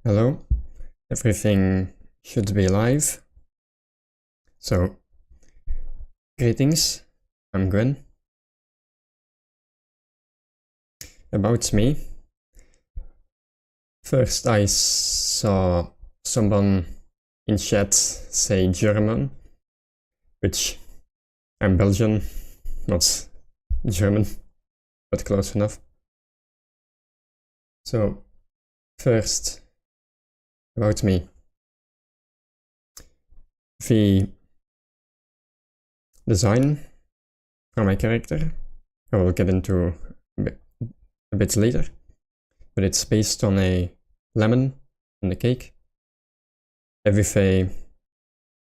Hello, everything should be live. So, greetings, I'm Gwen. About me. First, I saw someone in chat say German, which I'm Belgian, not German, but close enough. So, first, about me. The design for my character, I will get into a bit later, but it's based on a lemon in the cake, with a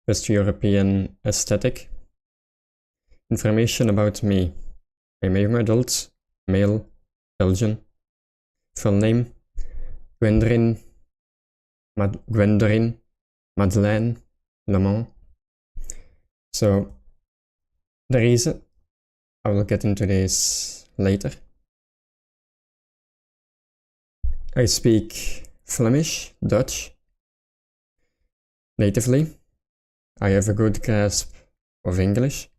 West European aesthetic. Information about me. I'm a young adult, male, Belgian. Full name, Gwendoline Madeleine Lemon. So, the reason, I will get into this later. I speak Flemish, Dutch, natively. I have a good grasp of English,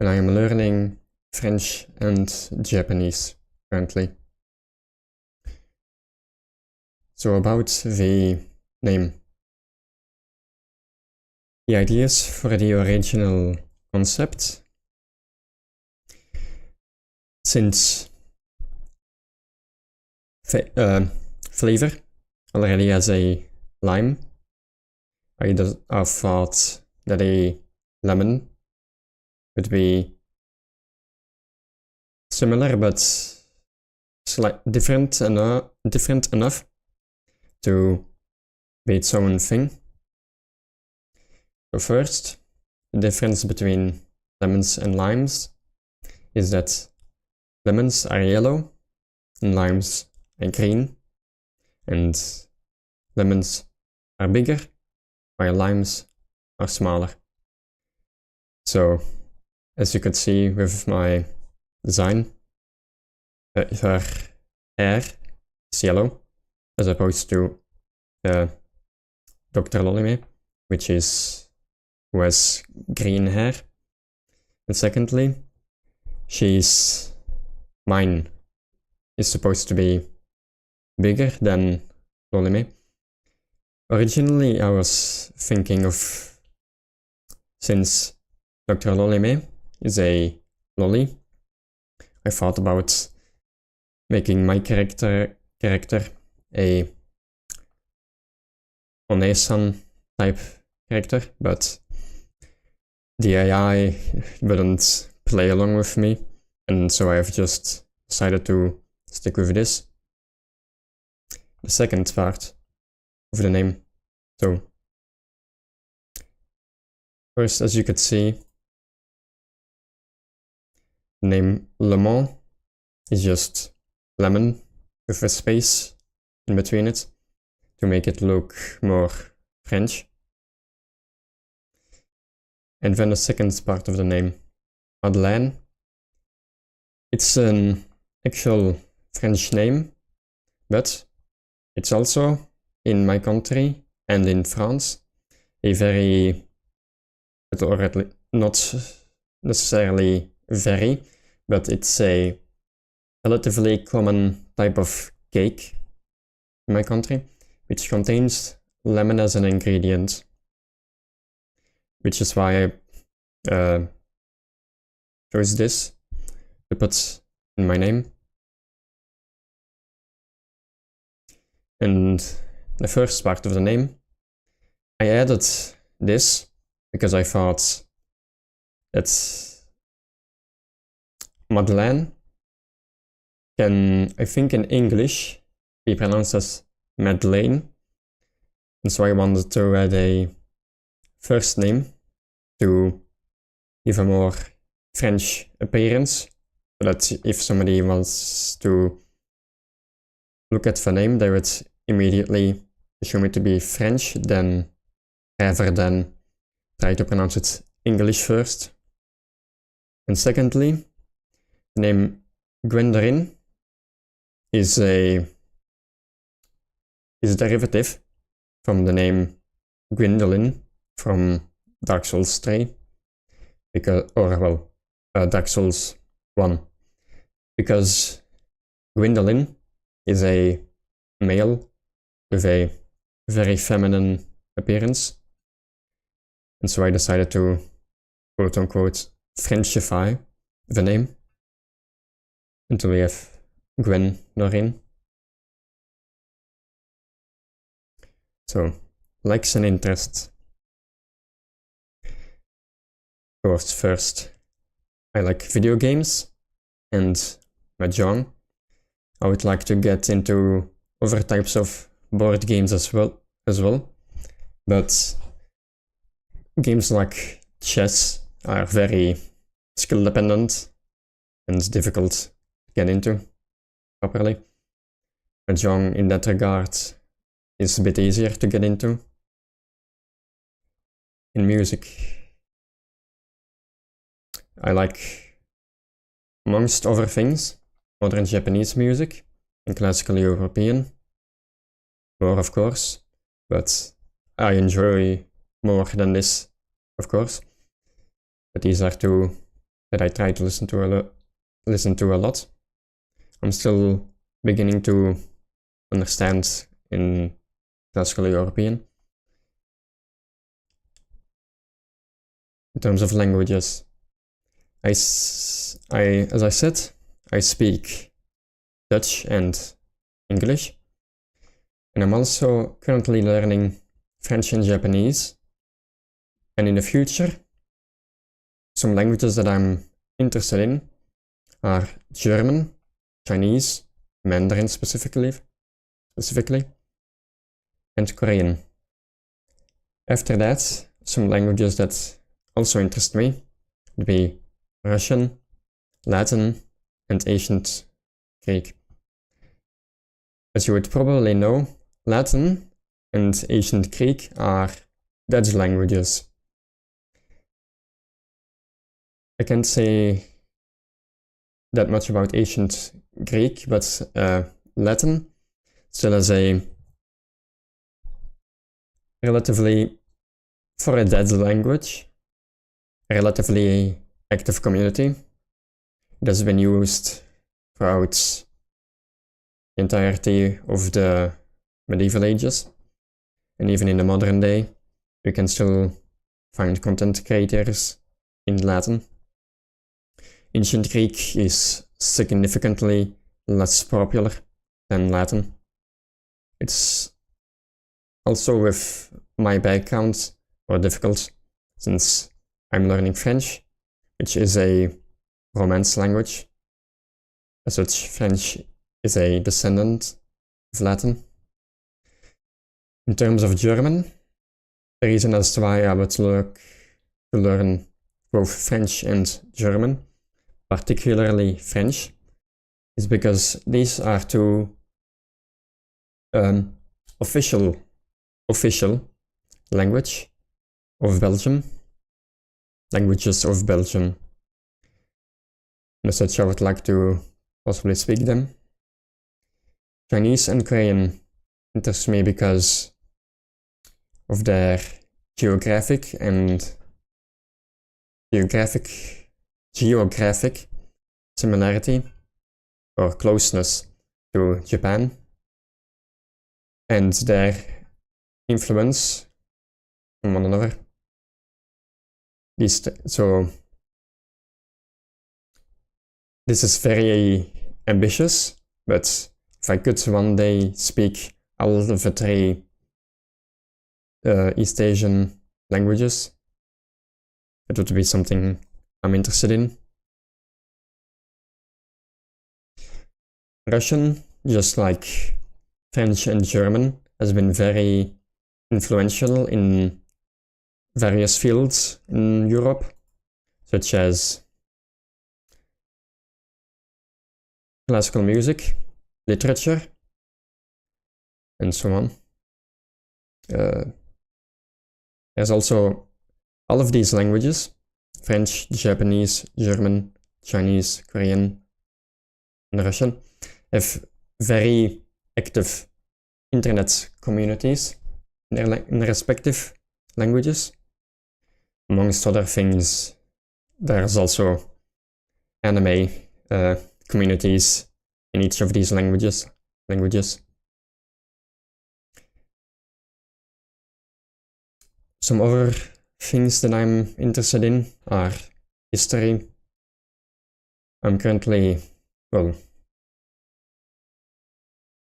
and I am learning French and Japanese currently. So about the name. The ideas for the original concept. Since flavor already has a lime, I thought that a lemon would be similar but slightly different enough to be its own thing. So first, the difference between lemons and limes is that lemons are yellow and limes are green, and lemons are bigger while limes are smaller. So, as you could see with my design, her hair is yellow as opposed to Dr. Lolime, who has green hair. And secondly, mine is supposed to be bigger than Lolime. Originally, I was thinking of, since Dr. Lolime is a lolly, I thought about making my character a Onesan type character, but the AI wouldn't play along with me, and so I have just decided to stick with this. The second part of the name. So, first, as you could see, the name Le Mans is just lemon with a space in between it to make it look more French. And then the second part of the name, Madeleine. It's an actual French name, but it's also, in my country and in France, a very, or at least not necessarily very, but it's a relatively common type of cake in my country, which contains lemon as an ingredient, which is why I chose this to put in my name. And the first part of the name, I added this because I thought that Madeleine can, I think in English, be pronounced as Madeleine. And so I wanted to add a first name to give a more French appearance, so that if somebody wants to look at the name, they would immediately assume it to be French, rather than try to pronounce it English first. And secondly, the name Gwendoline is a is a derivative from the name Gwyndolin from Dark Souls 3, Dark Souls 1, because Gwyndolin is a male with a very feminine appearance, and so I decided to quote-unquote Frenchify the name until we have Gwen Norrin. So, likes and interests. Of course, first, I like video games and mahjong. I would like to get into other types of board games as well, but games like chess are very skill dependent and difficult to get into properly. Mahjong in that regard is a bit easier to get into. In music, I like, amongst other things, modern Japanese music and classical European, more of course, but I enjoy more than this, of course. But these are two that I try to listen to a lot. I'm still beginning to understand in classical European. In terms of languages, as I said, I speak Dutch and English, and I'm also currently learning French and Japanese. And in the future, some languages that I'm interested in are German, Chinese, Mandarin specifically, and Korean. After that, some languages that also interest me would be Russian, Latin, and Ancient Greek. As you would probably know, Latin and Ancient Greek are Dutch languages. I can't say that much about Ancient Greek, but Latin still has a relatively, for a Dutch language, a relatively active community. It has been used throughout the entirety of the medieval ages, and even in the modern day, you can still find content creators in Latin. Ancient Greek is significantly less popular than Latin. It's also, with my background, more difficult, since I'm learning French, which is a Romance language. As such, French is a descendant of Latin. In terms of German, the reason as to why I would look to learn both French and German, particularly French, is because these are two official languages of Belgium. And as such, I would like to possibly speak them. Chinese and Korean interest me because of their geographic similarity or closeness to Japan, and their influence on one another. So this is very ambitious, but if I could one day speak all of the three East Asian languages, it would be something I'm interested in. Russian, just like French and German, has been very influential in various fields in Europe, such as classical music, literature, and so on. There's also all of these languages, French, Japanese, German, Chinese, Korean, and Russian, have very active internet communities in their respective languages. Amongst other things, there's also anime communities in each of these languages. Some other things that I'm interested in are history. I'm currently, well,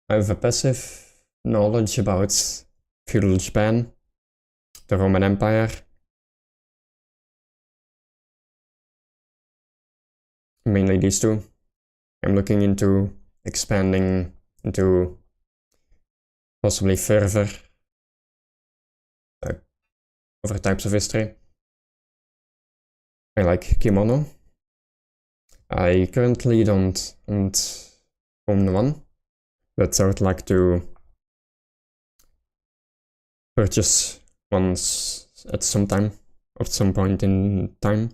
I have a passive knowledge about feudal Japan, the Roman Empire, mainly these two. I'm looking into expanding into possibly further other types of history. I like kimono. I currently don't own one, but I would like to purchase ones at some point in time.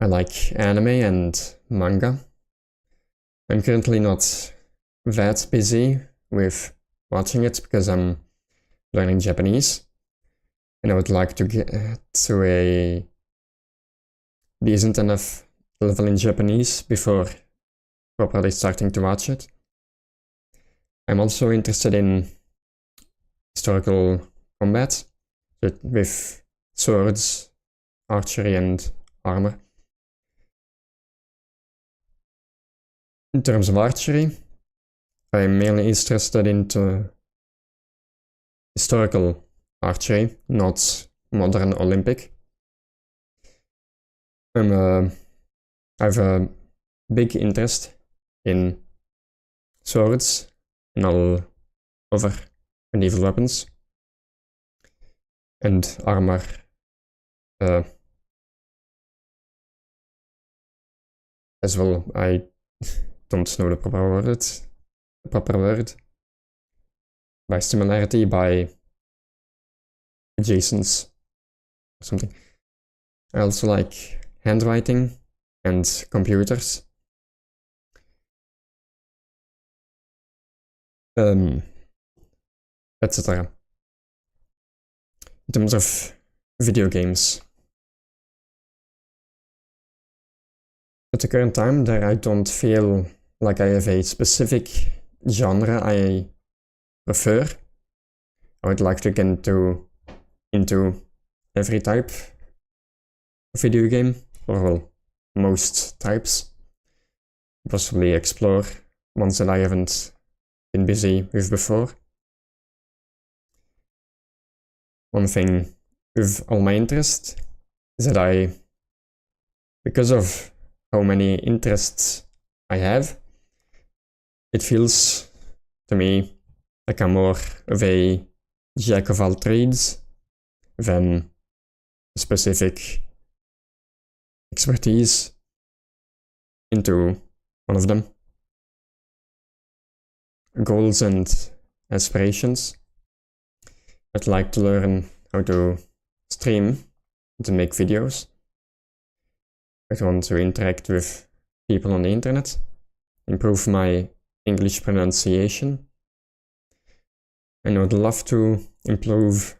I like anime and manga. I'm currently not that busy with watching it because I'm learning Japanese, and I would like to get to a decent enough level in Japanese before properly starting to watch it. I'm also interested in historical combat with swords, archery, and armor. In terms of archery, I'm mainly interested into historical archery, not modern Olympic. I have a big interest in swords and all other medieval weapons, and armor as well. I don't know the proper word. By similarity, by adjacence or something. I also like handwriting and computers. Etc. In terms of video games, at the current time, there I don't feel like I have a specific genre I prefer. I would like to get into every type of video game, or well, most types. Possibly explore ones that I haven't been busy with before. One thing with all my interest is that because of how many interests I have, it feels to me like I'm more of a jack of all trades than a specific expertise into one of them. Goals and aspirations. I'd like to learn how to stream, to make videos. I want to interact with people on the internet, improve my English pronunciation, and I would love to improve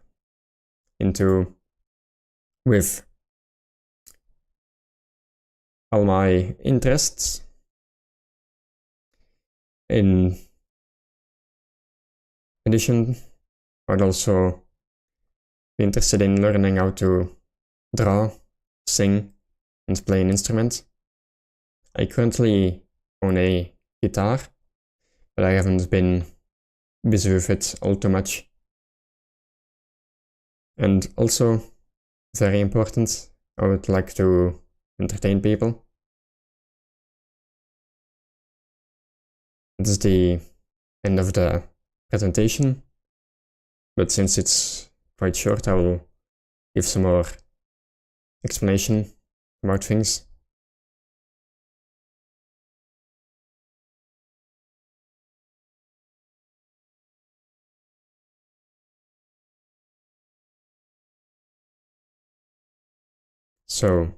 with all my interests. In addition, I'd also be interested in learning how to draw, sing, and play an instrument. I currently own a guitar, but I haven't been busy with it all too much. And also, very important, I would like to entertain people. This is the end of the presentation, but since it's quite short, I will give some more explanation about things. So,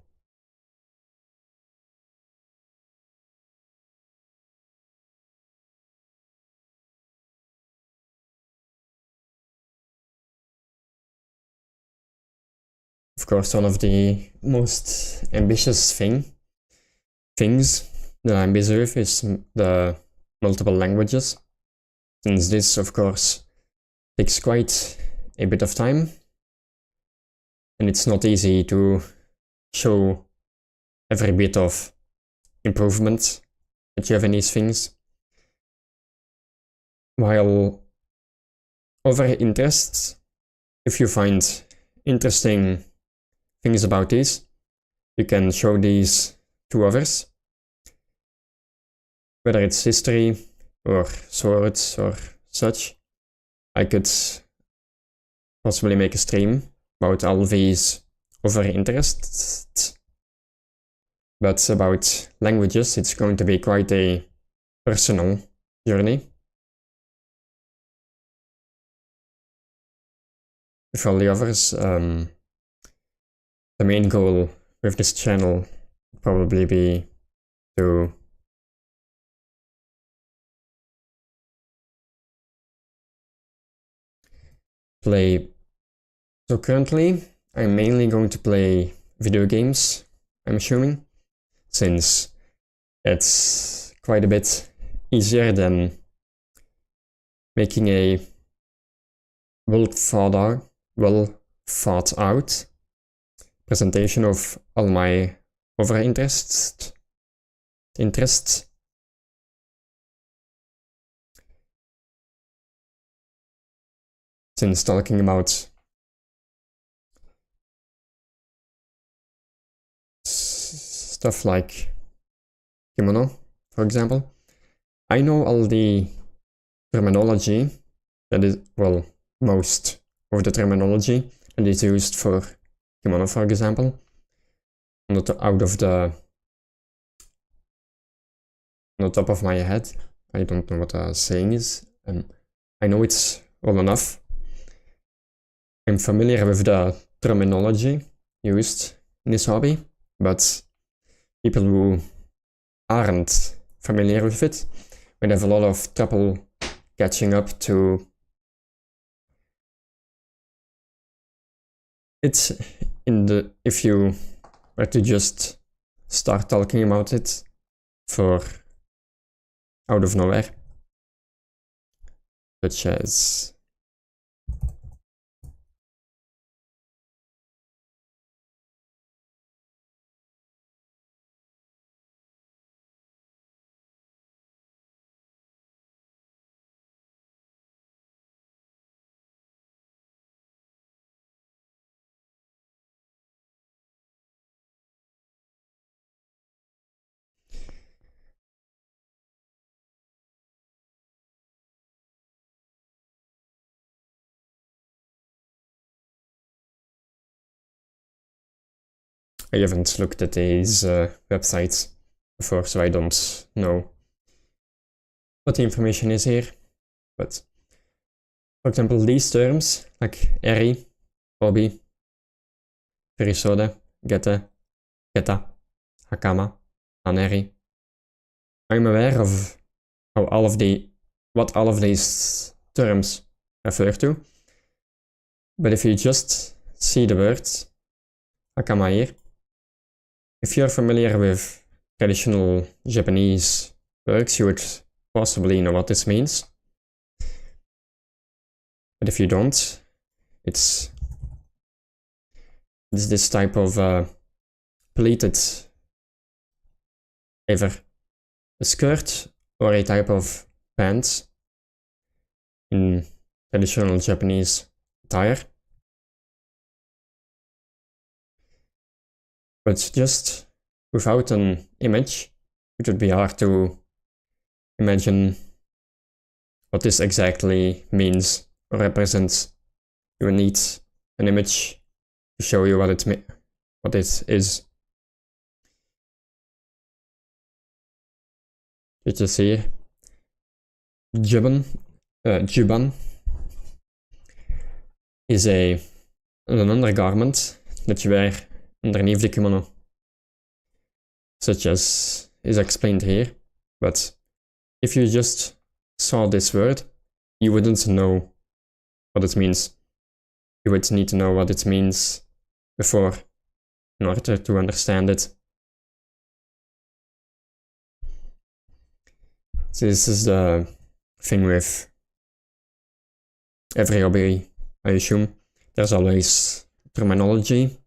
of course, one of the most ambitious things that I'm busy with is the multiple languages, since this, of course, takes quite a bit of time, and it's not easy to show every bit of improvement that you have in these things. While other interests, if you find interesting things about these, you can show these to others, whether it's history or swords or such. I could possibly make a stream about all these other interests, but about languages, it's going to be quite a personal journey. With all the others, the main goal with this channel would probably be to play. So currently, I'm mainly going to play video games, I'm assuming, since it's quite a bit easier than making a well thought out presentation of all my other interests. Since talking about stuff like kimono, for example, I know all the terminology that is, well, most of the terminology that is used for kimono, for example, not out of the on the top of my head. I don't know what the saying is. I know it's well enough. I'm familiar with the terminology used in this hobby, but people who aren't familiar with it would have a lot of trouble catching up to it if you were to just start talking about it for out of nowhere, such as I haven't looked at these websites before, so I don't know what the information is here. But for example, these terms like eri, obi, furisode, gete, geta, hakama, haneri. I'm aware of how what all of these terms refer to. But if you just see the words hakama here, if you're familiar with traditional Japanese works, you would possibly know what this means. But if you don't, it's this type of pleated, either a skirt or a type of pants in traditional Japanese attire. But just without an image, it would be hard to imagine what this exactly means or represents. You will need an image to show you what it is. You just see juban is an undergarment that you wear underneath the kimono, such as is explained here. But if you just saw this word, you wouldn't know what it means. You would need to know what it means before in order to understand it. This is the thing with every hobby, I assume. There's always terminology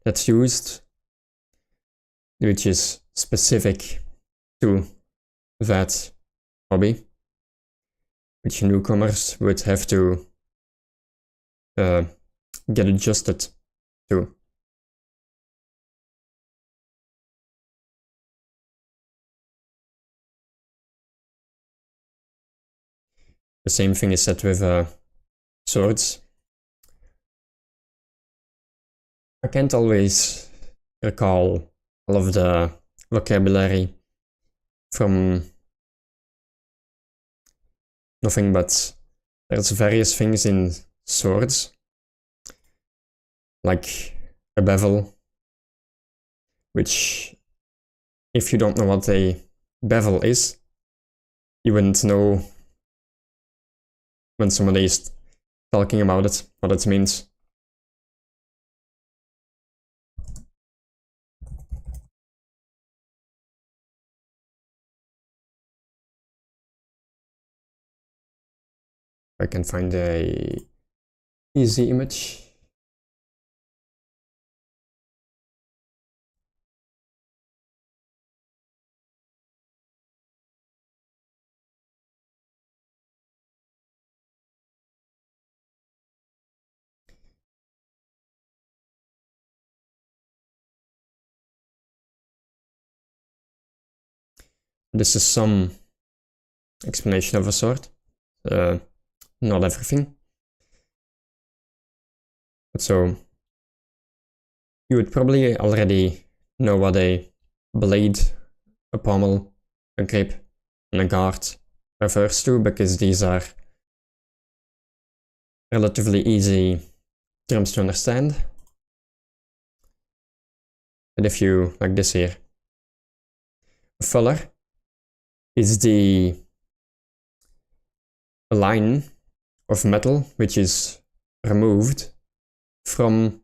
that's used, which is specific to that hobby, which newcomers would have to get adjusted to. The same thing is said with swords. I can't always recall all of the vocabulary from nothing, but there's various things in swords, like a bevel, which, if you don't know what a bevel is, you wouldn't know when somebody is talking about it, what it means. I can find a easy image. This is some explanation of a sort. Not everything. So you would probably already know what a blade, a pommel, a grip, and a guard refers to, because these are relatively easy terms to understand. But if you, like this here, a fuller is the line of metal which is removed from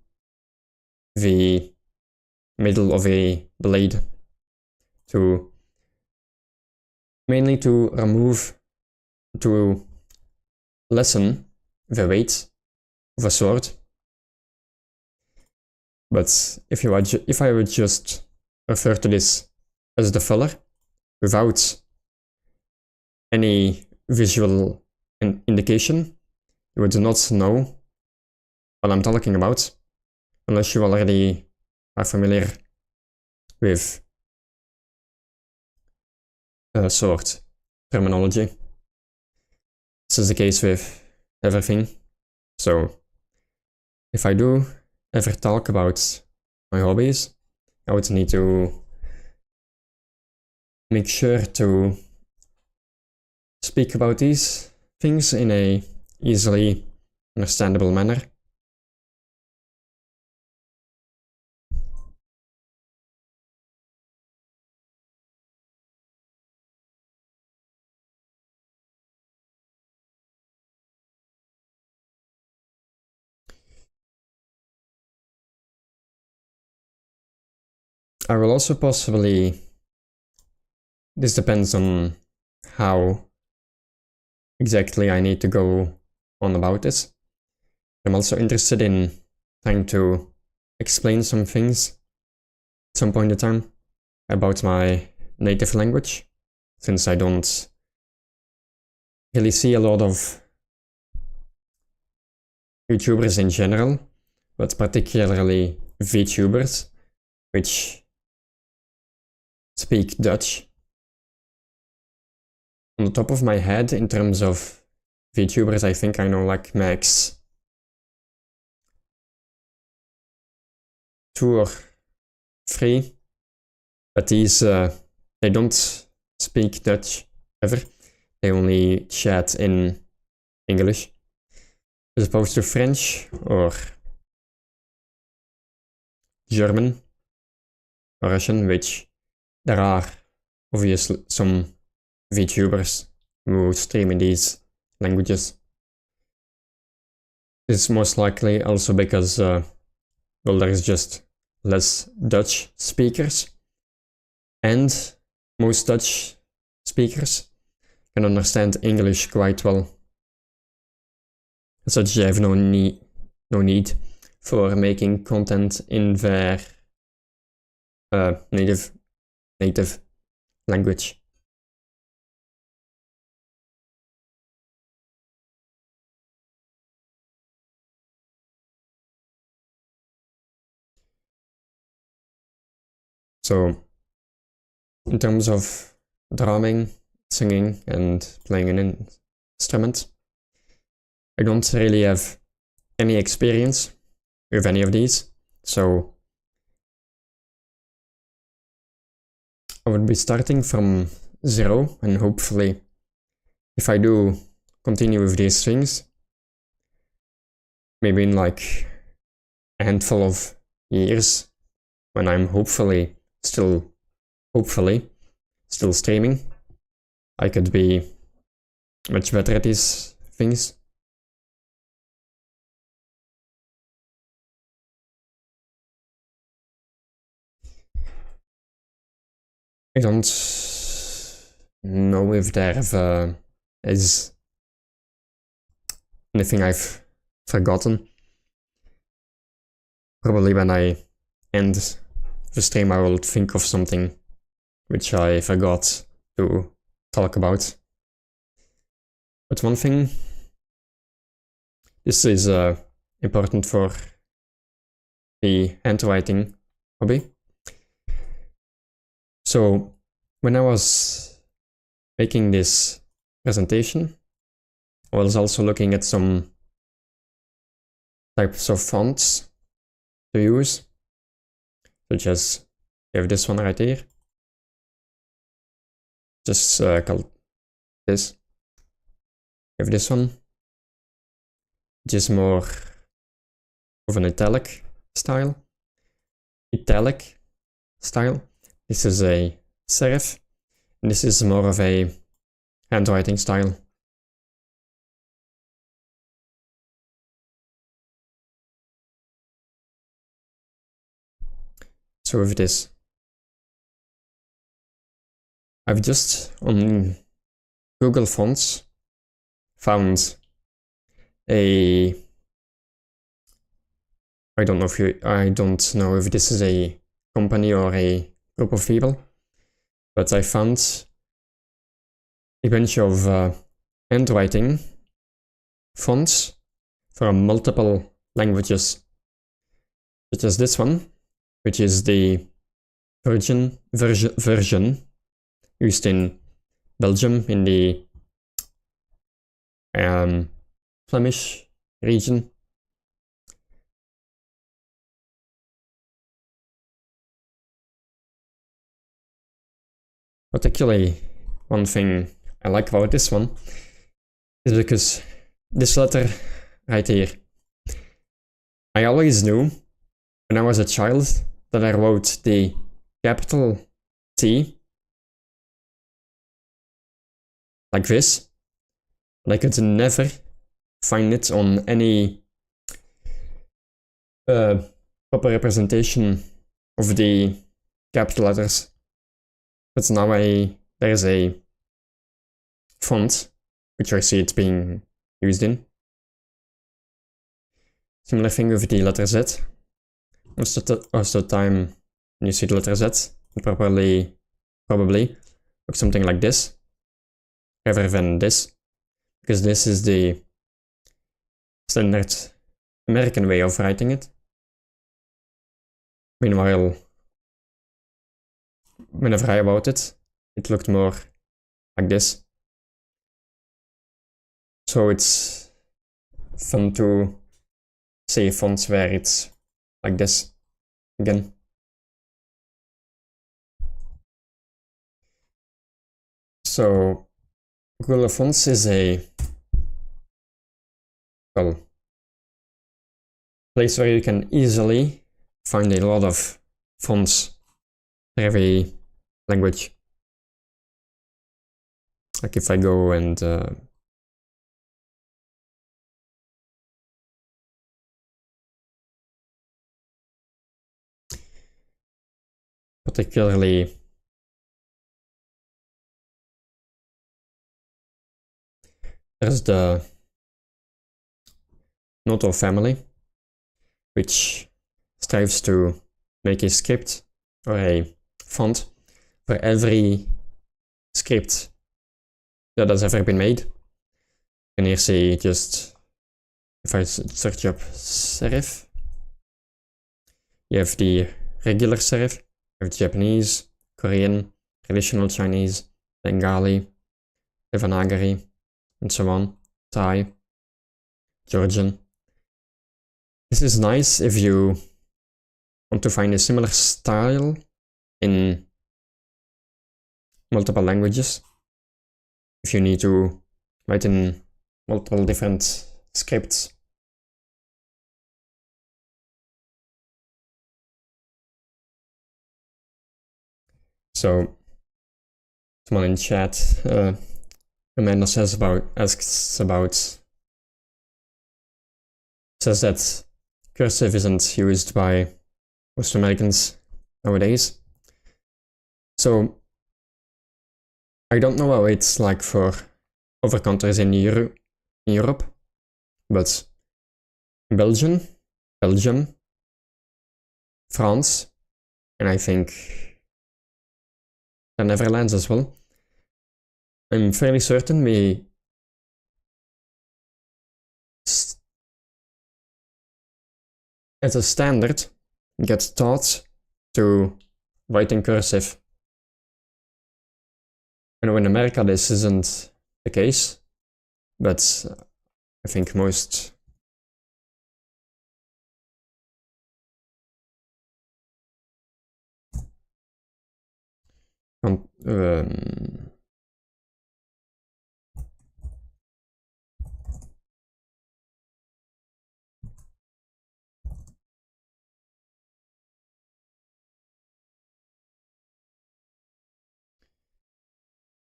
the middle of a blade mainly to lessen the weight of a sword. But if I would just refer to this as the fuller without any visual indication, you would not know what I'm talking about unless you already are familiar with sword terminology. This is the case with everything. So if I do ever talk about my hobbies, I would need to make sure to speak about these things in a easily understandable manner. I will also possibly, this depends on how exactly I need to go on about this. I'm also interested in trying to explain some things at some point in time about my native language, since I don't really see a lot of YouTubers in general, but particularly VTubers, which speak Dutch. On the top of my head, in terms of VTubers, I think I know like max 2 or 3, but these, they don't speak Dutch ever. They only chat in English, as opposed to French or German or Russian, which there are obviously some VTubers who stream in these languages. This is most likely also because well, there's just less Dutch speakers, and most Dutch speakers can understand English quite well. As such, they have no need for making content in their native language. So, in terms of drumming, singing, and playing an instrument, I don't really have any experience with any of these, so I would be starting from zero, and hopefully, if I do continue with these things, maybe in like a handful of years, when I'm hopefully still streaming, I could be much better at these things. I don't know if there is anything I've forgotten. Probably when I end the stream I will think of something which I forgot to talk about. But one thing, this is important for the handwriting hobby. So when I was making this presentation, I was also looking at some types of fonts to use, such as you have this one right here, just called this. You have this one, which is more of an italic style. This is a serif, and this is more of a handwriting style. So with this, I've just on Google Fonts found I don't know if this is a company or a group of people, but I found a bunch of handwriting fonts from multiple languages, such as this one, which is the version used in Belgium in the Flemish region. Particularly, one thing I like about this one is because this letter right here, I always knew when I was a child that I wrote the capital T like this, and I could never find it on any proper representation of the capital letters. But now there's a font which I see it being used in. Similar thing with the letter Z. Most of the time when you see the letter Z, it probably looks something like this, rather than this, because this is the standard American way of writing it. Meanwhile, whenever I wrote it, it looked more like this. So it's fun to see fonts where it's like this again. So Google Fonts is a place where you can easily find a lot of fonts for every language. Like if I go and particularly there's the Noto family, which strives to make a script or a font for every script that has ever been made. And here say just, if I search up serif, you have the regular serif, you have Japanese, Korean, traditional Chinese, Bengali, Devanagari, and so on, Thai, Georgian. This is nice if you want to find a similar style in multiple languages. If you need to write in multiple different scripts. So, someone in chat, Amanda asks that cursive isn't used by most Americans nowadays. So, I don't know how it's like for other countries in Europe, but Belgium, France, and I think the Netherlands as well. I'm fairly certain we as a standard get taught to write in cursive. I know in America this isn't the case, but I think most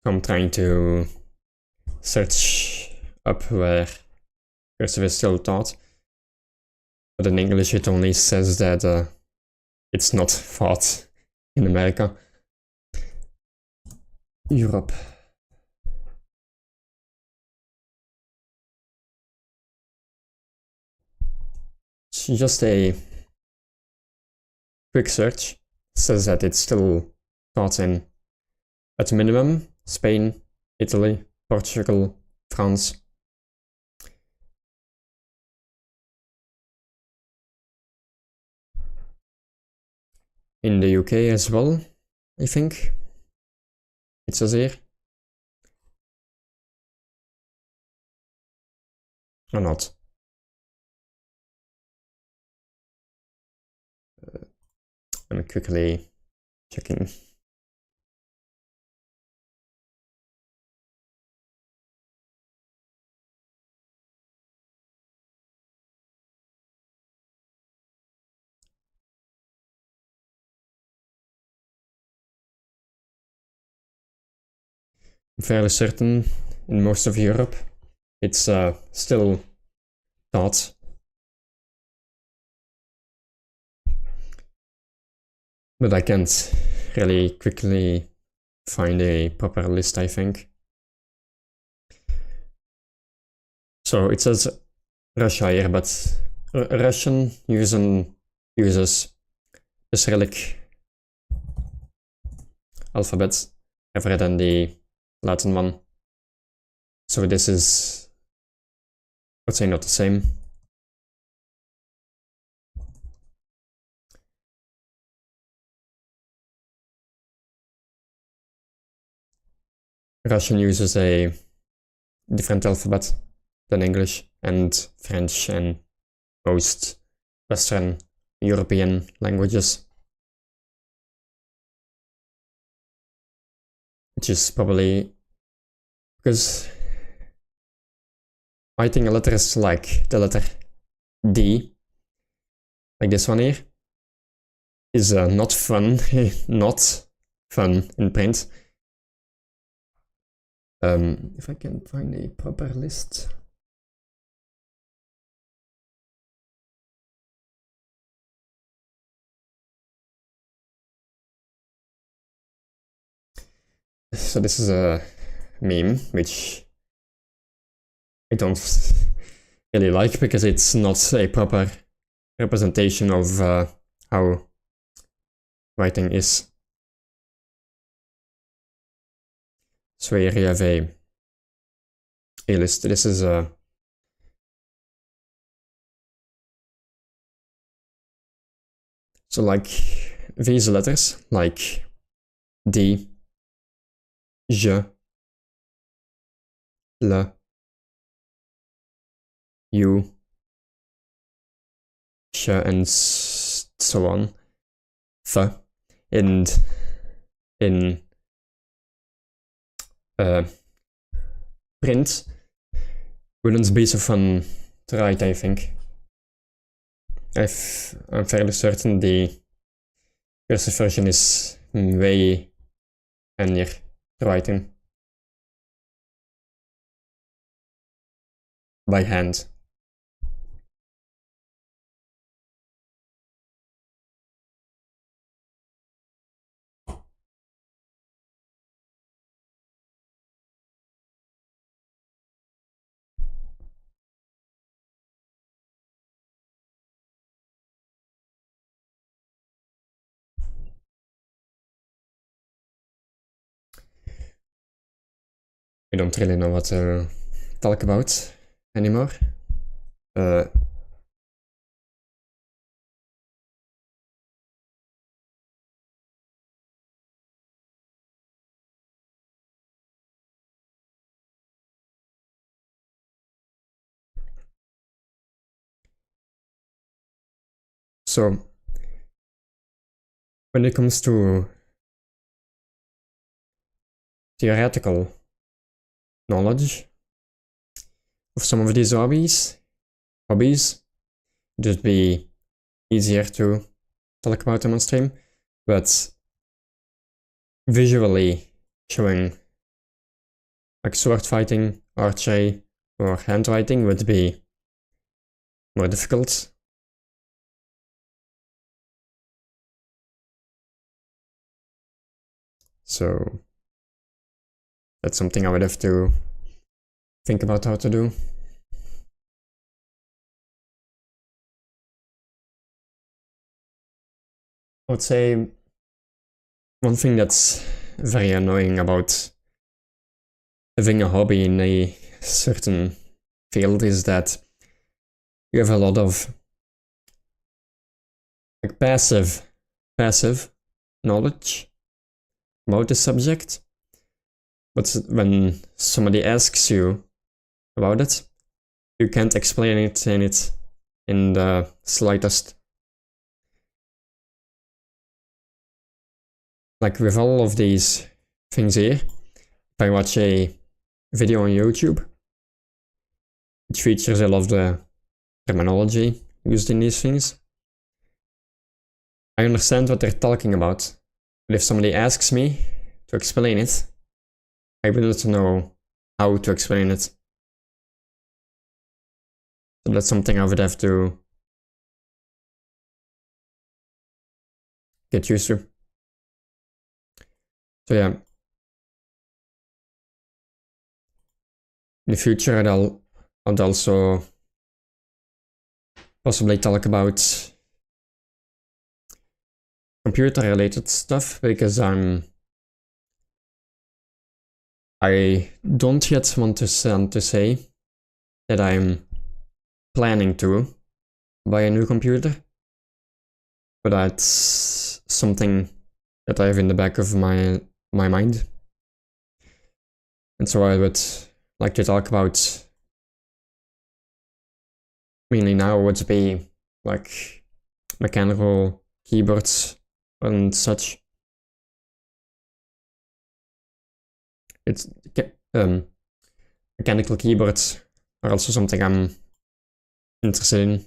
I'm trying to search up where cursive is still taught, but in English it only says that it's not taught in America. Europe. Just a quick search says that it's still taught in, at minimum, Spain, Italy, Portugal, France. In the UK as well, I think. It says here. Or not. I'm quickly checking. I'm fairly certain in most of Europe it's still taught. But I can't really quickly find a proper list, I think. So it says Russia here, but Russian uses the Cyrillic alphabet rather than the Latin one. So this is, I would say, not the same. Russian uses a different alphabet than English and French and most Western European languages. Which is probably because writing a letter is like the letter D, like this one here, is not fun, not fun in print. If I can find a proper list. So this is a meme, which I don't really like because it's not a proper representation of how writing is. So here you have a list. This is a so like these letters, like D, je, le, you, sh, and so on. Th, and in print wouldn't be so fun to write, I think. I'm fairly certain the cursive version is way handier to writing by hand. I don't really know what to talk about anymore. So when it comes to theoretical knowledge of some of these hobbies, it would be easier to talk about them on stream, but visually showing like sword fighting, archery, or handwriting would be more difficult. So that's something I would have to think about how to do. I would say one thing that's very annoying about having a hobby in a certain field is that you have a lot of like passive knowledge about the subject, but when somebody asks you about it, you can't explain it in the slightest. Like with all of these things here, if I watch a video on YouTube, which features a lot of the terminology used in these things, I understand what they're talking about, but if somebody asks me to explain it, I wouldn't know how to explain it. So that's something I would have to get used to. So yeah, in the future I'd also possibly talk about computer related stuff, because I don't yet want to say that I'm planning to buy a new computer, but that's something that I have in the back of my mind. And so I would like to talk about mainly now would be like mechanical keyboards and such. It's mechanical keyboards are also something I'm interested in.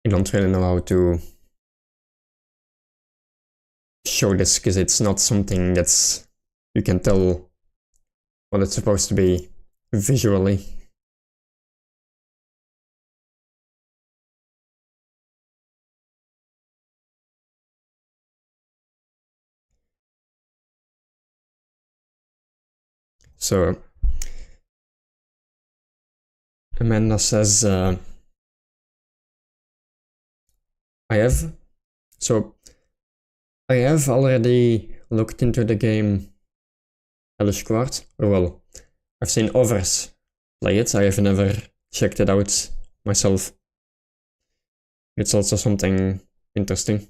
I don't really know how to show this because it's not something that's you can tell what it's supposed to be visually. So Amanda says, I have already looked into the game Hellish Quart, or well, I've seen others play it, I have never checked it out myself. It's also something interesting.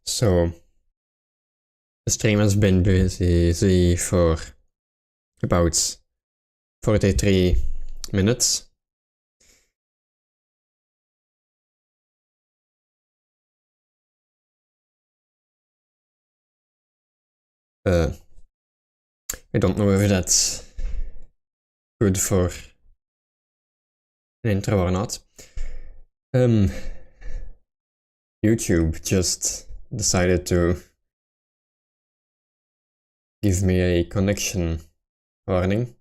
So the stream has been busy for about 43 minutes. I don't know if that's good for an intro or not. YouTube just decided to give me a connection warning.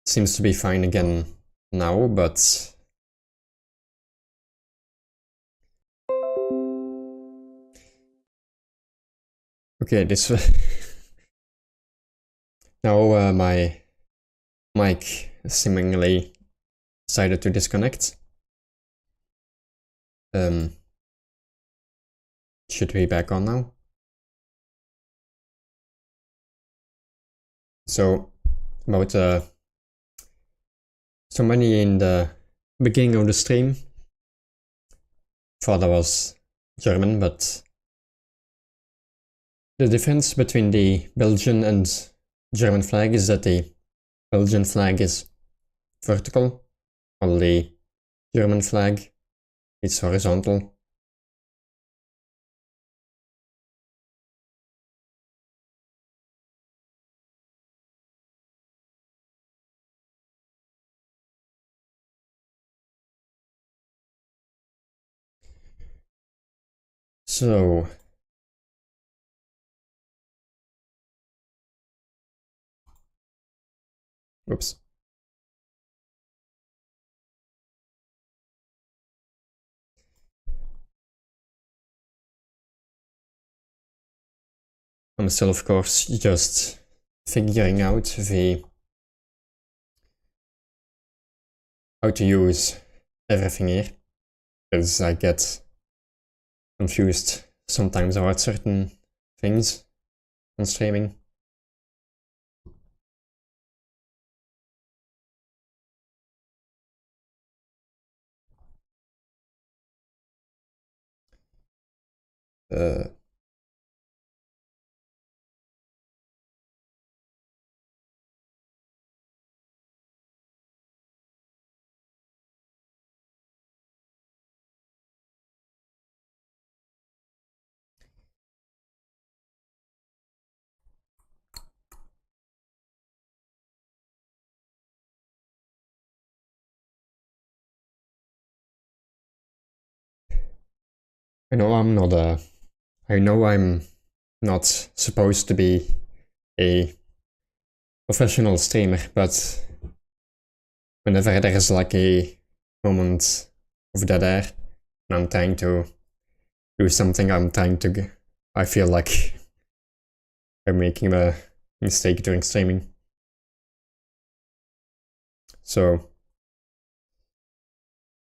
Seems to be fine again now, but okay, this now my mic seemingly decided to disconnect. Should be back on now. So about somebody in the beginning of the stream thought I was German, but the difference between the Belgian and German flag is that the Belgian flag is vertical, while the German flag is horizontal. So oops. I'm still, of course, just figuring out how to use everything here, because I get confused sometimes about certain things on streaming. I know I'm not supposed to be a professional streamer, but whenever there is like a moment of dead air and I'm trying to do something, I feel like I'm making a mistake during streaming. So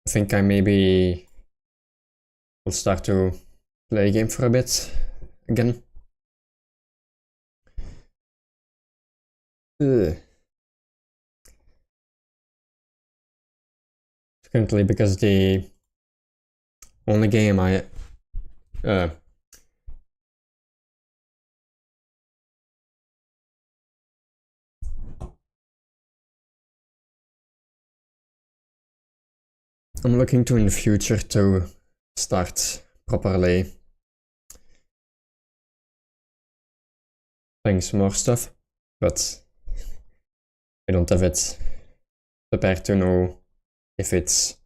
I think I maybe will start to play a game for a bit again. Ugh. Currently, because the only game I'm looking to in the future to start properly playing some more stuff, but I don't have it prepared to know if it's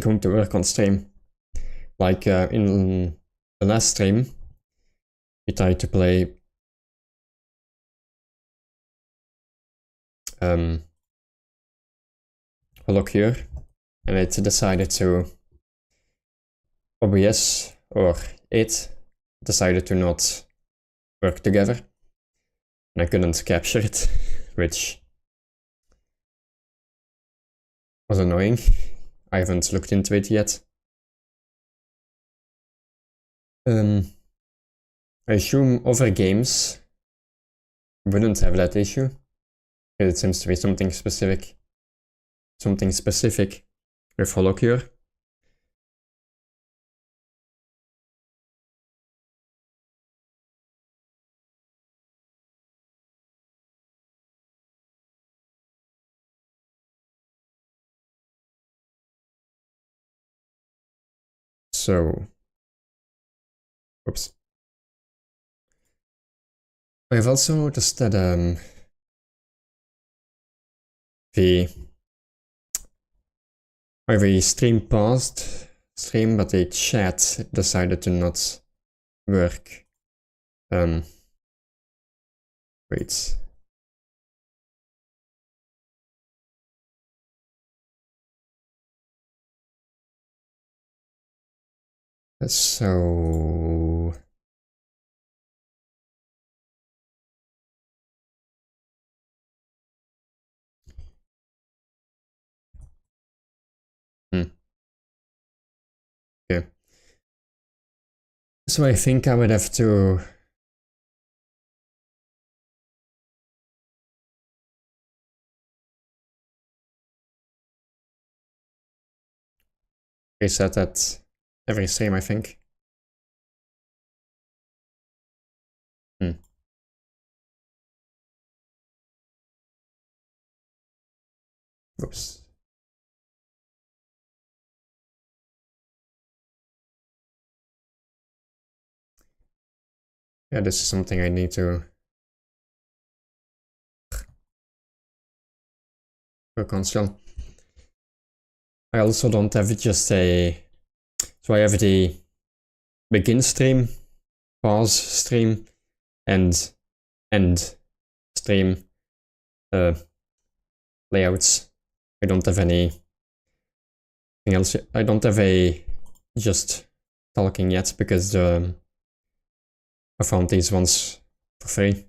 going to work on stream. Like in the last stream, we tried to play HoloCure, and it decided to OBS, or it decided to not work together, and I couldn't capture it, which was annoying. I haven't looked into it yet. I assume other games wouldn't have that issue, because it seems to be something specific with HoloCure. So, oops. I've also noticed that the stream paused, but the chat decided to not work. Wait. So okay. So I think I would have to reset that every stream, I think. Oops. Yeah, this is something I need to work on still. I also don't have just a... So I have the begin stream, pause stream, and end stream layouts. I don't have anything else. I don't have a just talking yet because I found these ones for free.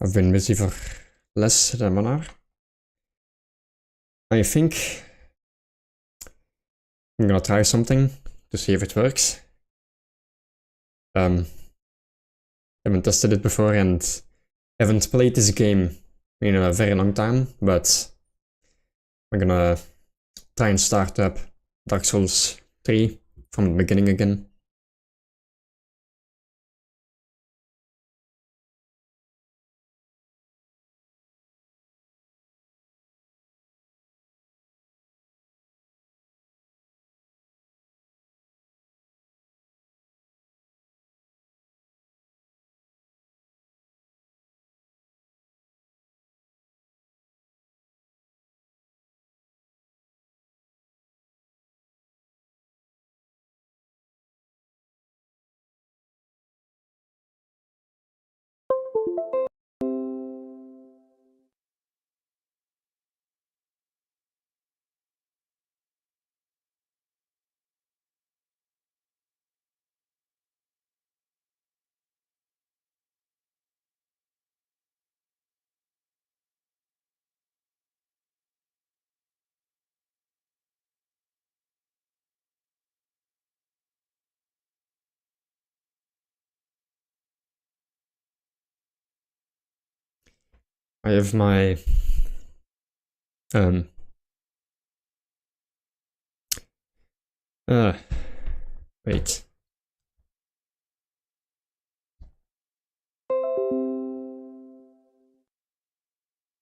I've been busy for less than 1 hour. I think I'm gonna try something to see if it works. Haven't tested it before and haven't played this game in a very long time, but I'm gonna try and start up Dark Souls 3 from the beginning again. I have my wait.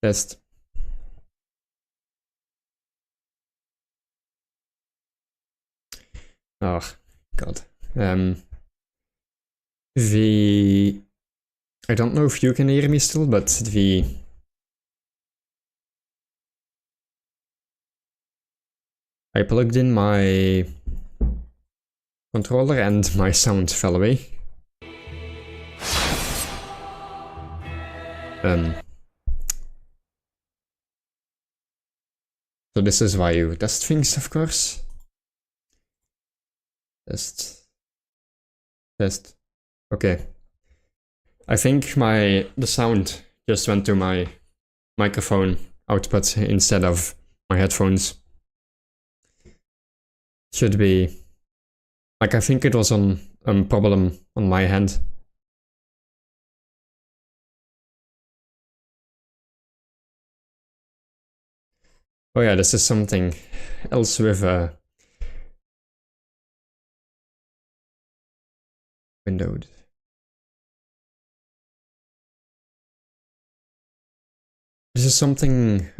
Test. Oh god. I don't know if you can hear me still, but I plugged in my controller and my sound fell away. So this is why you test things, of course. Test. Test. Okay. I think the sound just went to my microphone output instead of my headphones. Should be... Like, I think it was a problem on my hand. Oh yeah, this is something else with windowed. This is something...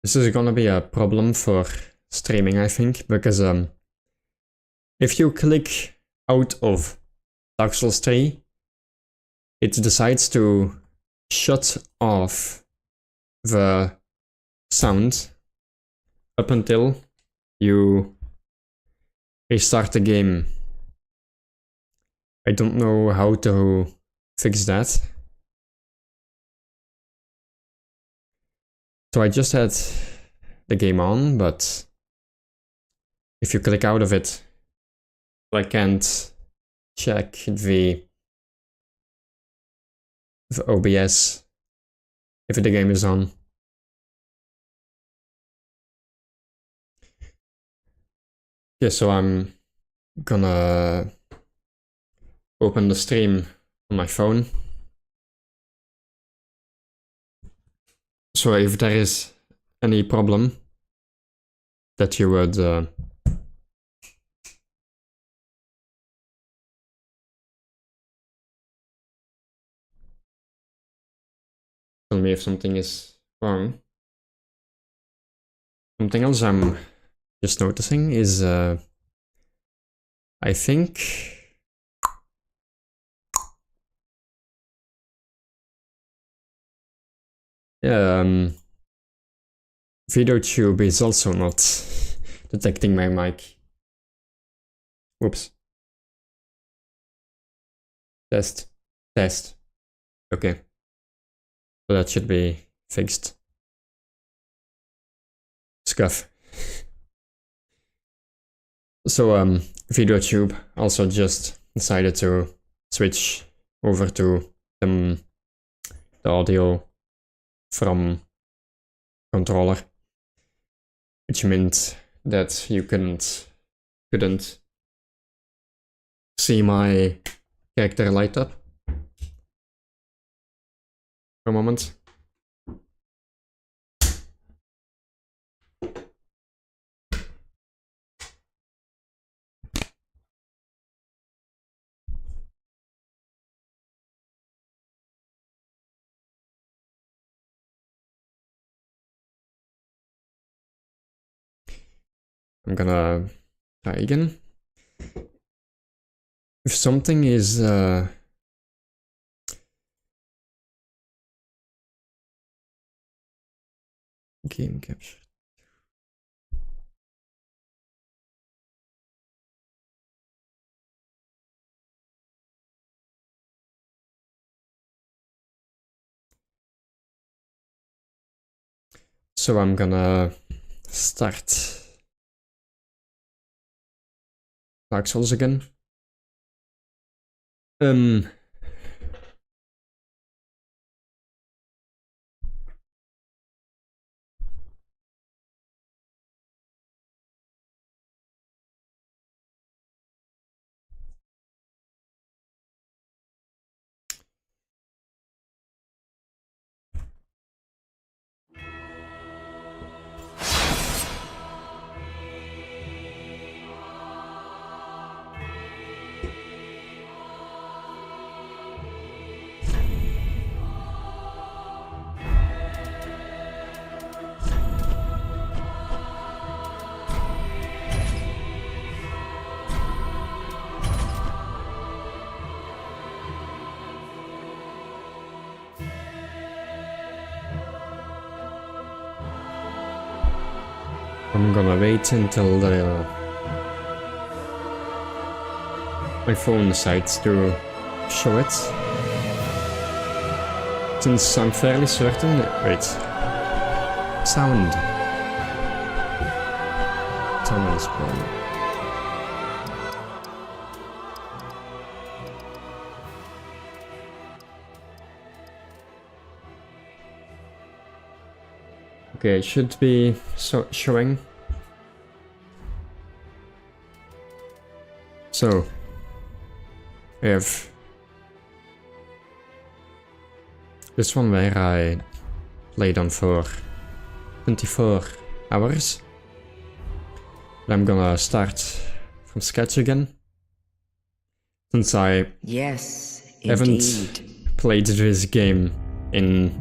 this is gonna be a problem for streaming, I think, because if you click out of Dark Souls 3, it decides to shut off the sound up until you restart the game. I don't know how to fix that. So I just had the game on, but if you click out of it, I can't check the OBS if the game is on. Okay, so I'm gonna open the stream on my phone. So if there is any problem that you would tell me if something is wrong. Something else I'm just noticing is I think VideoTube is also not detecting my mic. Whoops. Test. Test. Okay. So that should be fixed. Scuff. So VideoTube also just decided to switch over to the audio from controller, which meant that you couldn't see my character light up for a moment. I'm gonna try again. If something is game capture. So I'm gonna start Dark Souls again. I'm gonna wait until my phone decides to show it. Since I'm fairly certain. Wait. Sound. Someone is playing. Okay, it should be showing. So, we have this one where I played on for 24 hours. And I'm gonna start from scratch again. Since I haven't played this game in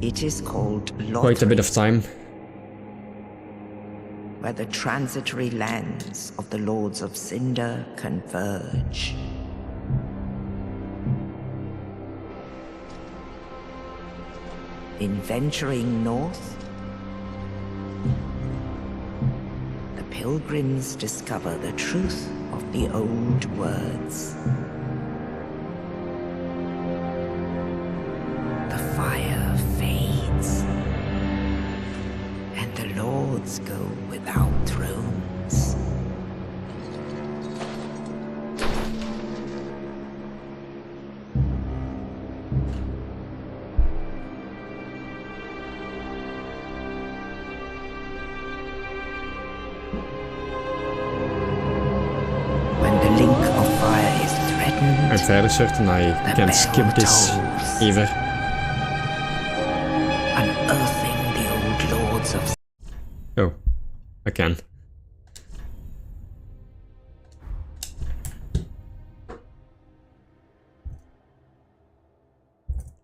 it is called quite a bit of time. Where the transitory lands of the Lords of Cinder converge. In venturing north, the pilgrims discover the truth of the old words. The fire fades, and the lords go without thrones. When the link of fire is threatened, I'm fairly certain I can skip this either. Unearthing the old lords of... Oh, I can.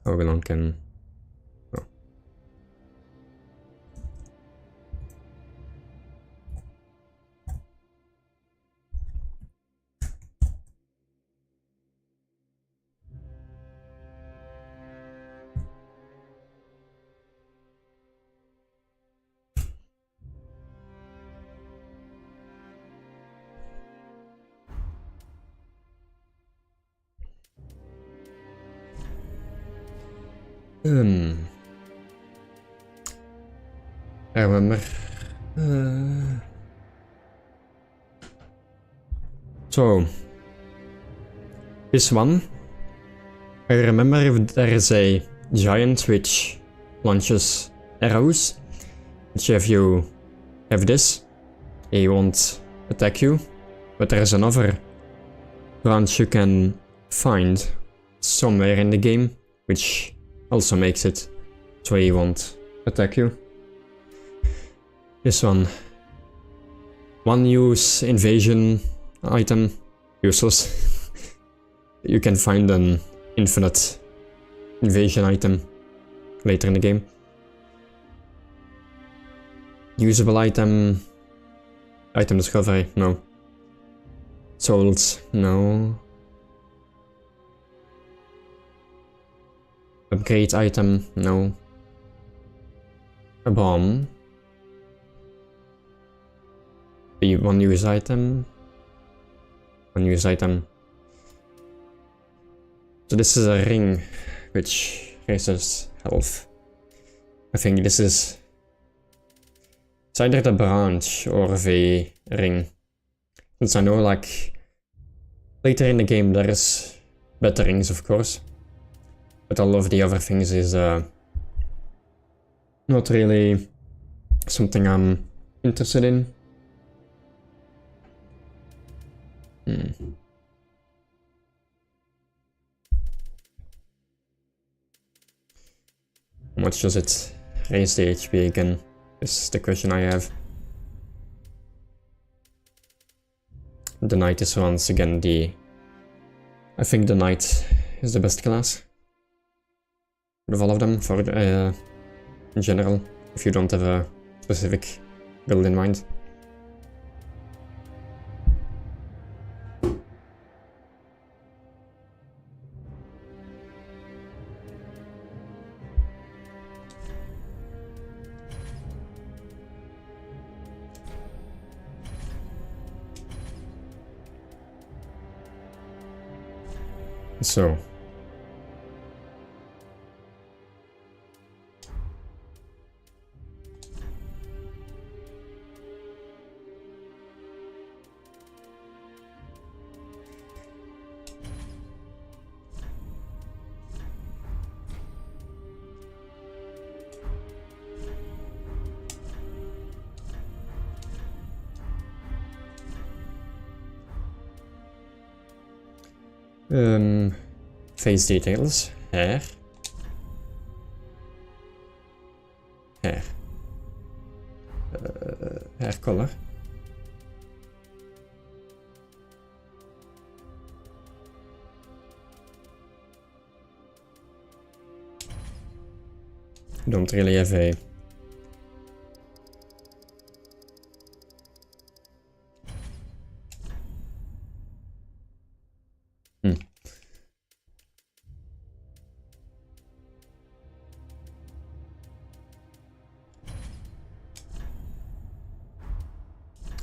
Hogeland can... Oh. I remember. So, this one, I remember if there is a giant which launches arrows, which if you have this, he won't attack you, but there is another branch you can find somewhere in the game, which also makes it so he won't attack you. This one. One use invasion item. Useless. You can find an infinite invasion item later in the game. Usable item. Item discovery. No. Souls. No. Upgrade item. No. A bomb. One use item. One use item. So this is a ring which raises health. I think this is... It's either the branch or the ring. Since I know, like, later in the game there is better rings, of course. But all of the other things is not really something I'm interested in. How much does it raise the HP again? This is the question I have. The knight is once again the... I think the knight is the best class out of all of them for in general, if you don't have a specific build in mind. So. Face details, hair. Hair. Hair color. Don't really have a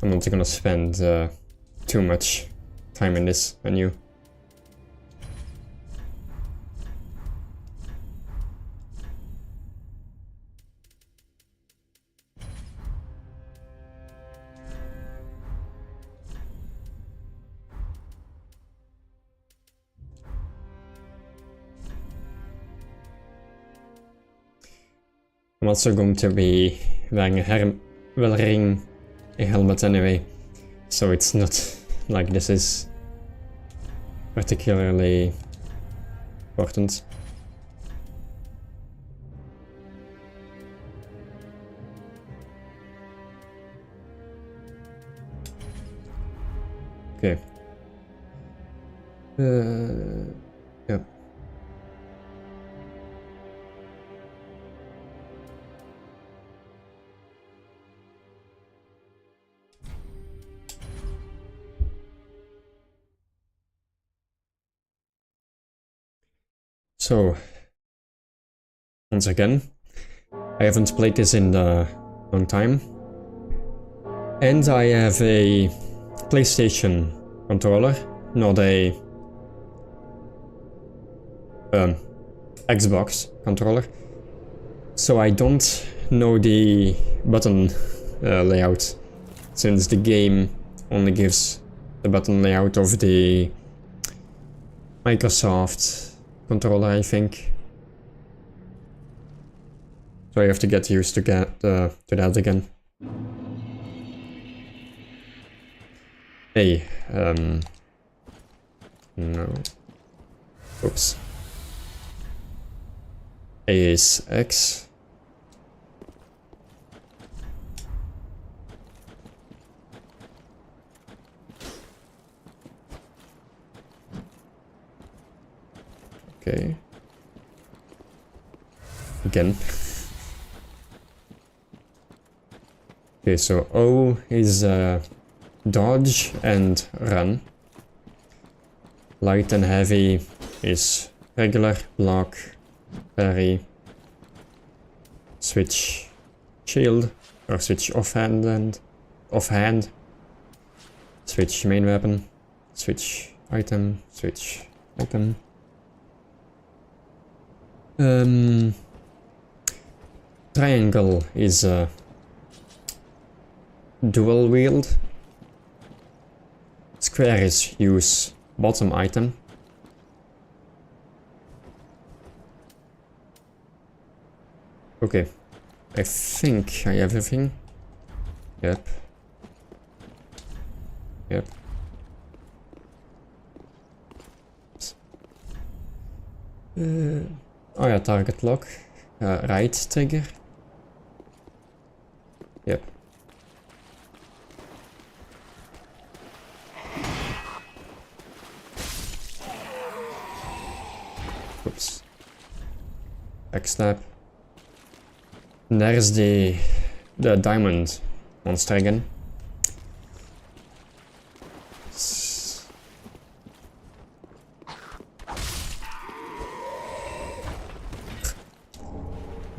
I'm not gonna spend too much time in this menu. I'm also going to be wearing a helmet anyway, so it's not like this is particularly important. Okay. Yep. So, once again, I haven't played this in a long time, and I have a PlayStation controller, not a Xbox controller, so I don't know the button layout, since the game only gives the button layout of the Microsoft controller, I think. So I have to get used to that again. Hey, no. Oops. A is X. Okay. Again. Okay, so O is dodge and run. Light and heavy is regular, block, parry, switch shield, or switch offhand and offhand, switch main weapon, switch item, switch item. Triangle is dual wield. Square is use bottom item. Okay, I think I have everything. Yep. Yep. Oh yeah, target lock. Right trigger. Yep. Oops. Backstab. And there's the diamond monster again.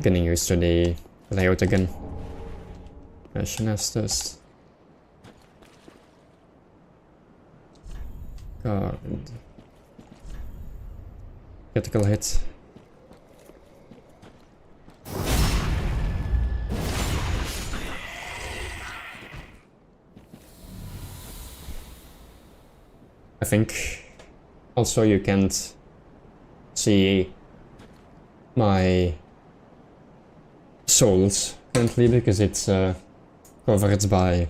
Getting used to the layout again. Fashion Estes. Guard. critical hit. I think also you can't see my souls currently because it's covered by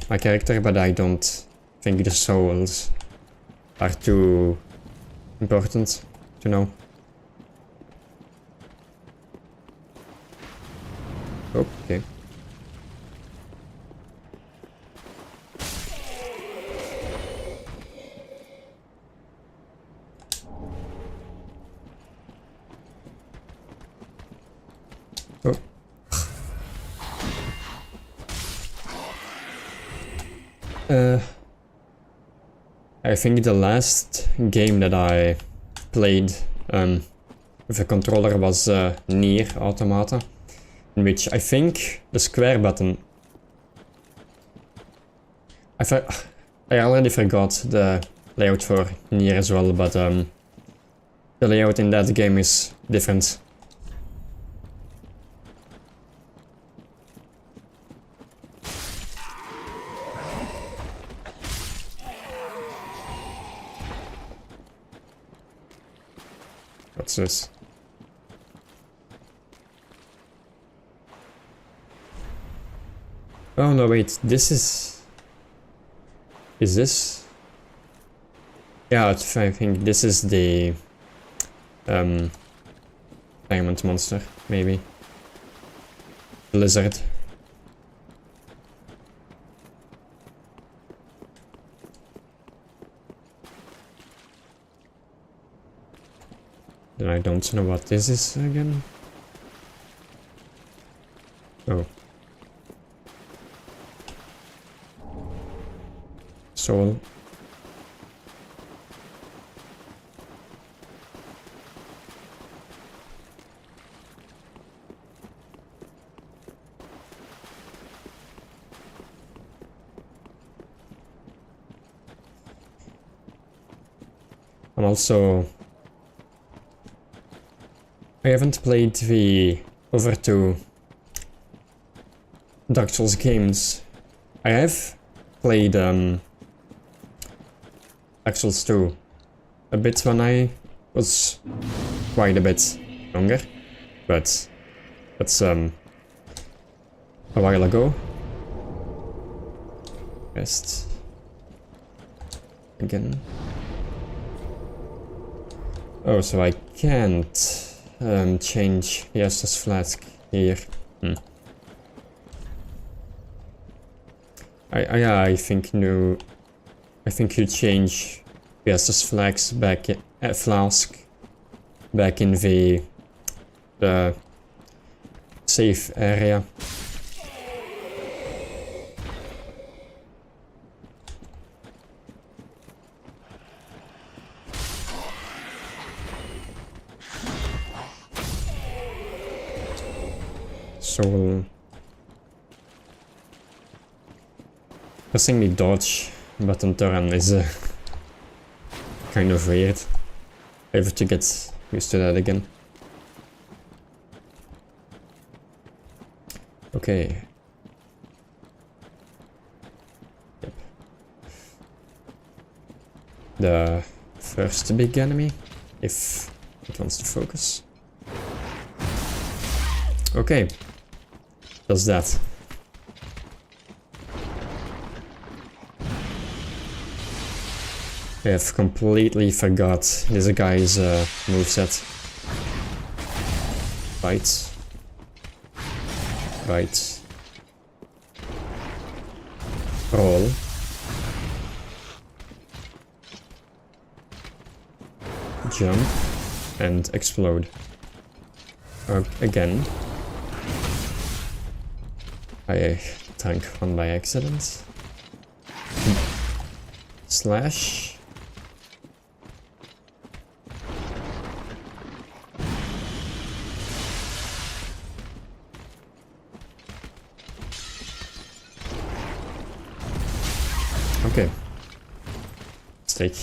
my character, but I don't think the souls are too important to know. Okay. Oh. I think the last game that I played with a controller was Nier Automata, in which I think the square button... I already forgot the layout for Nier as well, but the layout in that game is different. What's this? Oh no, wait, this is... Is this? Yeah, I think this is the... Diamond monster, maybe. Lizard. Then I don't know what this is again. Oh. Soul. I'm also... I haven't played the other two Dark Souls games. I have played Dark Souls 2 a bit when I was quite a bit younger, but that's a while ago. Rest again. Oh, so I can't change the Estus Flask here. I think no. I think you change the Estus Flask back in the safe area. Soul. Pressing the dodge button turn is kind of weird. I have to get used to that again. Okay. Yep. The first big enemy, if it wants to focus. Okay. Does that. I have completely forgot this guy's moveset. Bite. Bite. Roll. Jump. And explode. Again. I tank one by accident. Slash. Okay. Let's take.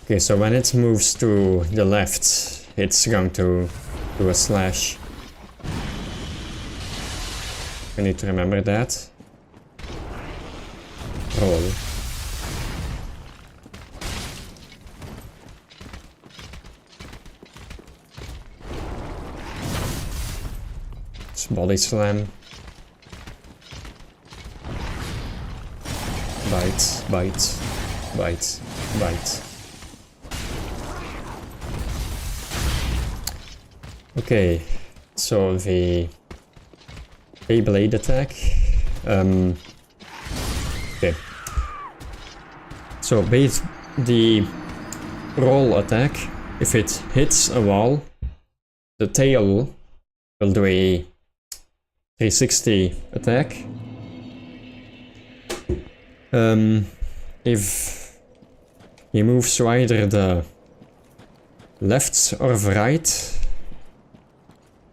Okay, so when it moves to the left, it's going to do a slash. I need to remember that. Roll. It's body slam. Bite, bite, bite, bite. Okay, so the Beyblade attack. Okay. So the roll attack, if it hits a wall, the tail will do a 360 attack. If he moves to either the left or right,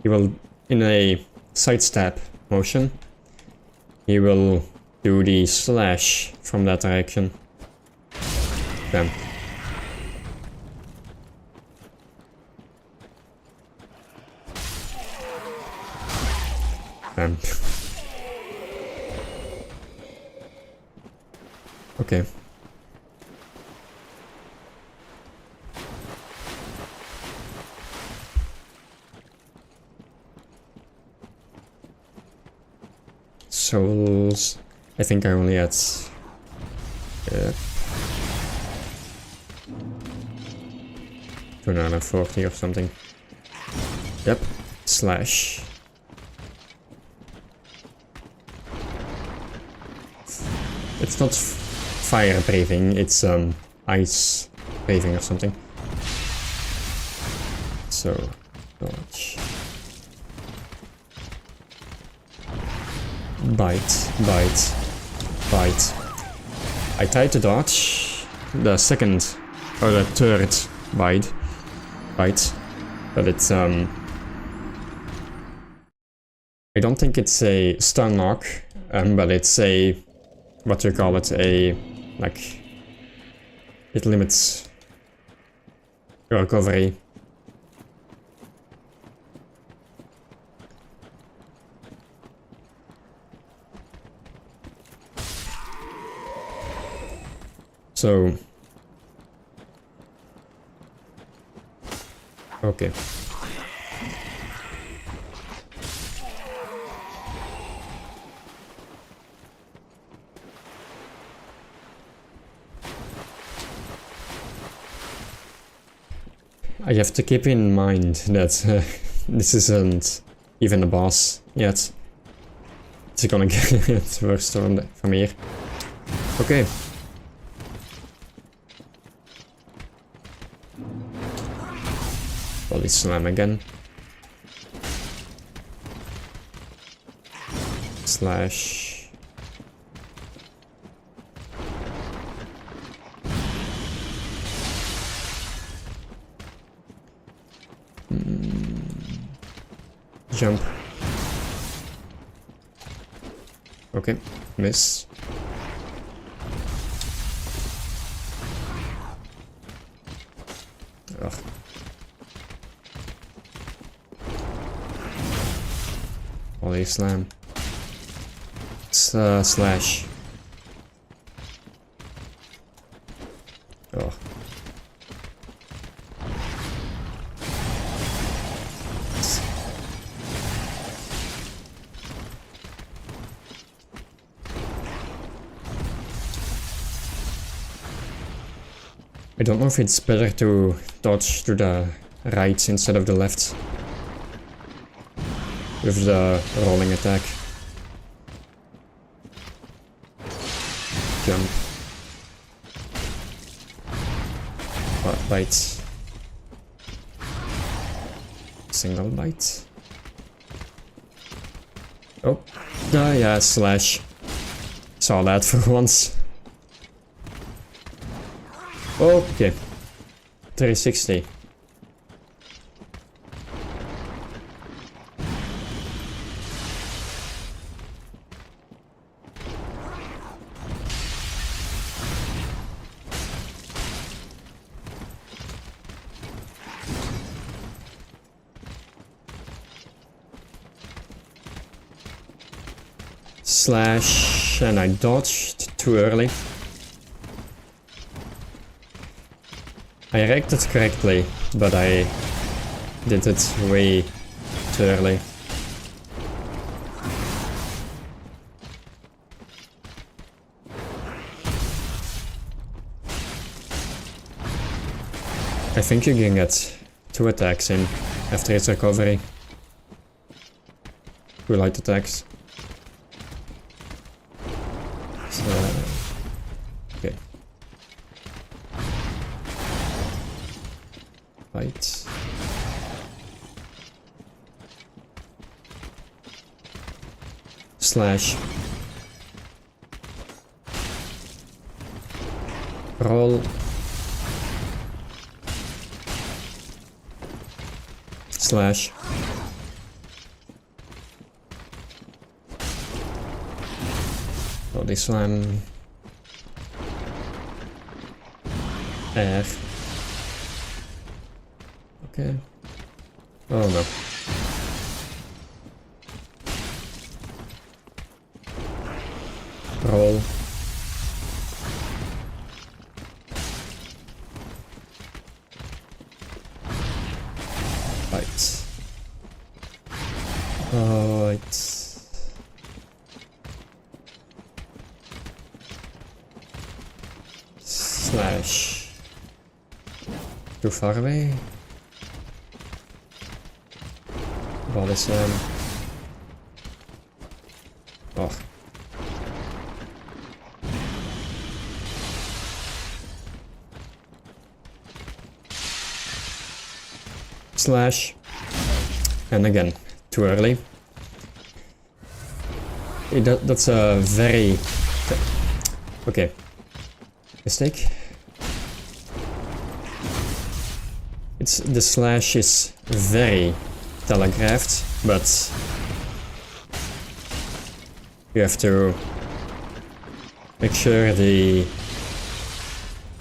he will, in a sidestep motion, he will do the slash from that direction. Bam. Bam. Okay. Souls. I think I only had 240 or something. Yep. Slash. It's not fire breathing, it's ice breathing or something. So, dodge. Bite, bite, bite. I tried to dodge the second or the third bite, but it's I don't think it's a stun lock, but it's a, what you call it, a, like, it limits your recovery. So, okay. I have to keep in mind that this isn't even a boss yet. It's gonna get worse from here. Okay. Body slam again. Slash. Jump. Okay, miss. Ugh. Body slam. Slash. Oh. I don't know if it's better to dodge to the right instead of the left with the rolling attack. Jump. Bite. Single bite. Oh, yeah, slash. Saw that for once. Okay. 360. Slash, and I dodged too early. I reacted correctly, but I did it way too early. I think you can get 2 attacks in after its recovery. 2 light attacks. So, okay. Light. Slash. Roll. Slash. Body slam. Air. Okay. Oh no. Roll. Right. Right. Slash. Too far away. Body slam. Oh. Slash. And again, too early. That's a very... Okay. Mistake. The slash is very telegraphed, but you have to make sure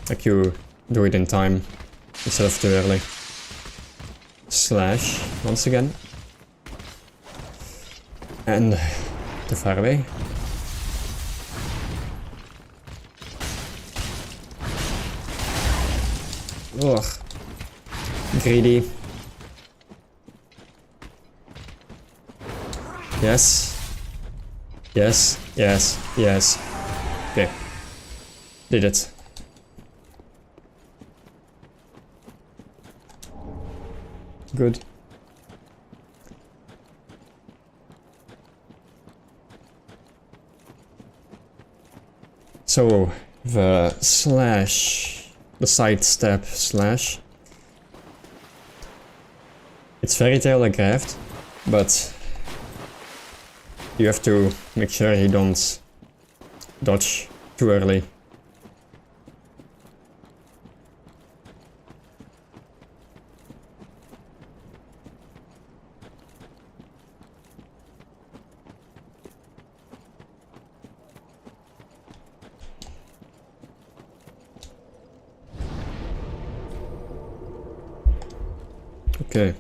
like you do it in time instead of too early. Slash once again, and too far away. Ugh. Greedy. Yes. Yes, yes, yes. Okay. Did it. Good. So, the slash, the sidestep slash, it's very telegraphed, but you have to make sure you don't dodge too early. Okay.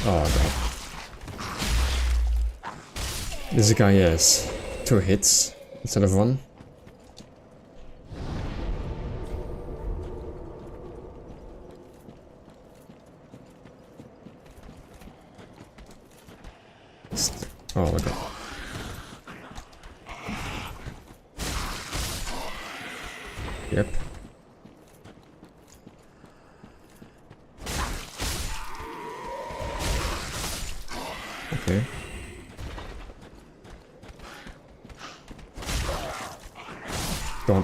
Oh god. This guy has 2 hits instead of 1. Oh my god. Yep. Okay. Go on.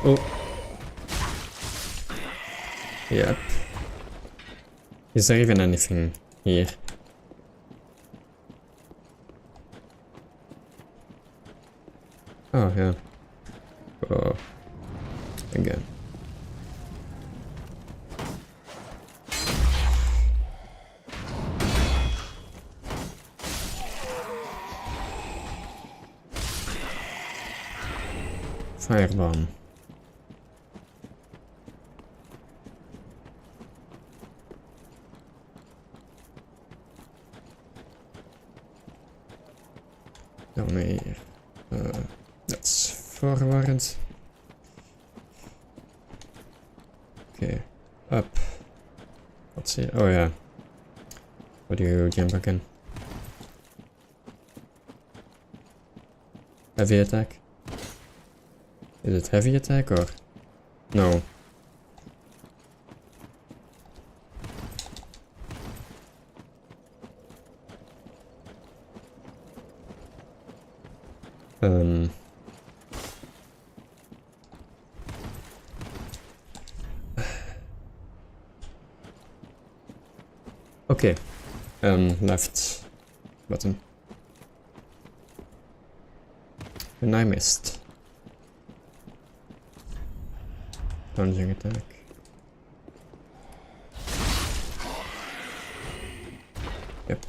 Oh. Yep. Is there even anything here? Oh, yeah. Oh. Again. Firebomb. Down here. That's forward. Okay, up. What's here? Oh yeah. What do you jump again? Heavy attack? Is it heavy attack or? No. Okay. Left button. And I missed. Plunging attack. Yep.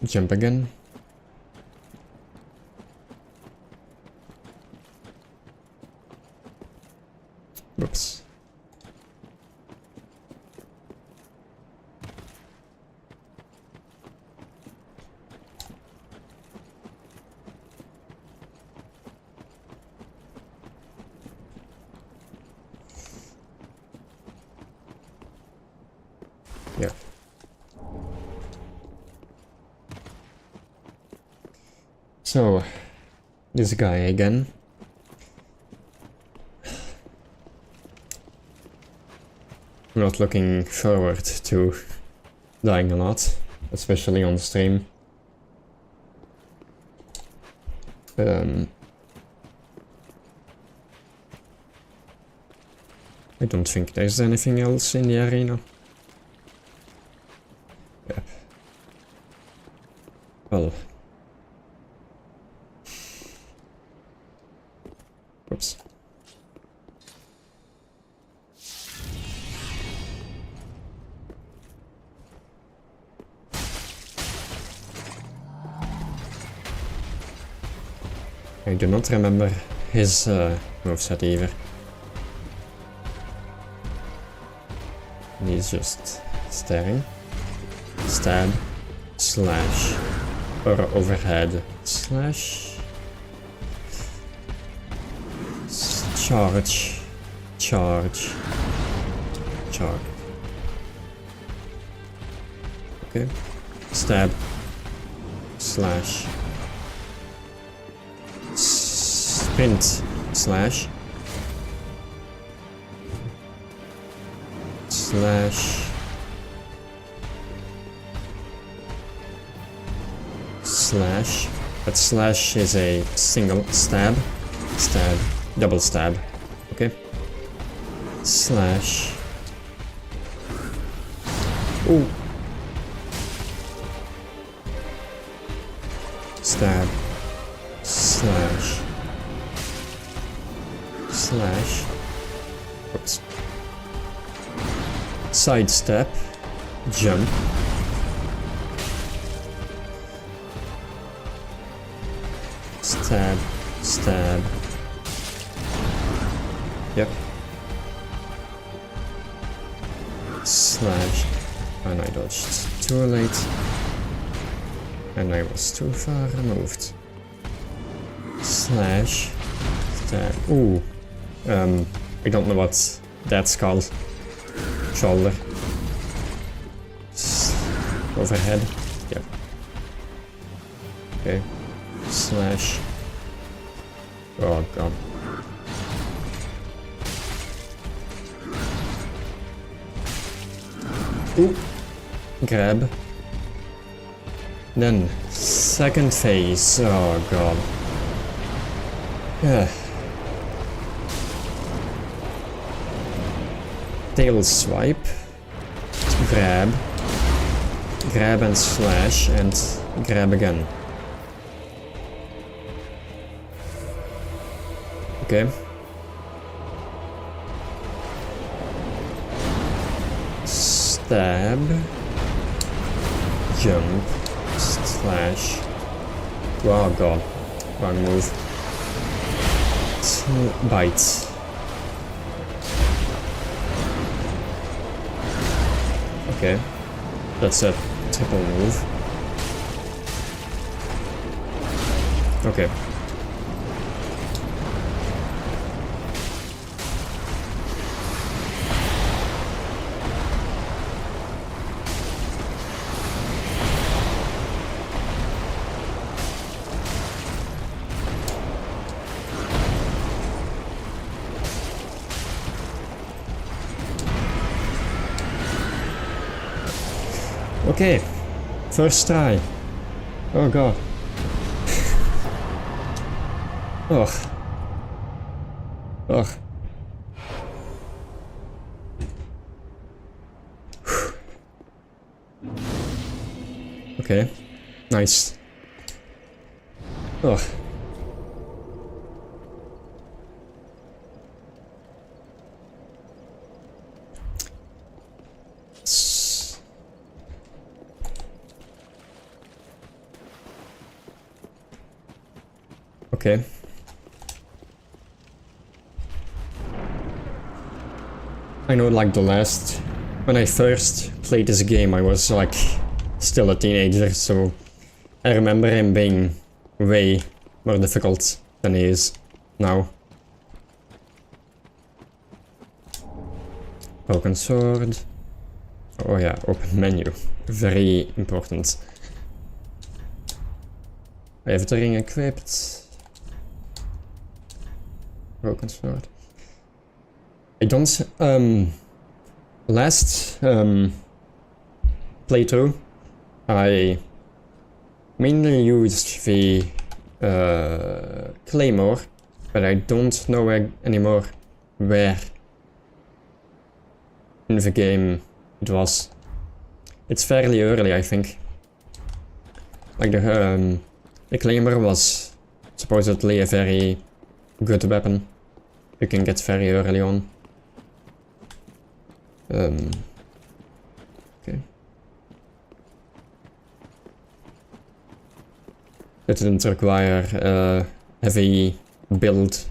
Jump again. Whoops. Yeah. So, this guy again. I'm not looking forward to dying a lot, especially on stream. I don't think there's anything else in the arena. Yep. Well. Oops. I do not remember his moveset either. He's just staring. Stab. Slash. Or overhead. Slash. Charge. Charge. Charge. Okay. Stab. Slash. Sprint. Slash. Slash. Slash. But slash is a single stab. Stab. Double stab. Okay. Slash. Ooh. Stab. Slash. Slash. Oops. Sidestep. Jump. Stab. Stab. Yep. Slash. And I dodged too late. And I was too far removed. Slash. Stab. Ooh. I don't know what that's called. Shoulder. Overhead. Yep. Okay. Slash. Oh god. Ooh. Grab. Then, second phase. Oh god. Yeah. Tail swipe. Grab. Grab and slash and grab again. Okay. Stab. Jump. Slash. Oh god. Wrong move. Bite. Okay. That's a triple move. Okay. Okay, first try. Oh god. Ugh. Ugh. Okay, nice. Ugh. Okay. I know, like when I first played this game, I was like still a teenager, so I remember him being way more difficult than he is now. Broken sword. Oh yeah, open menu. Very important. I have the ring equipped. Broken sword. I don't last playthrough I mainly used the claymore, but I don't know anymore where in the game it was. It's fairly early, I think. Like the claymore was supposedly a very good weapon you can get very early on. Okay. It didn't require a heavy build.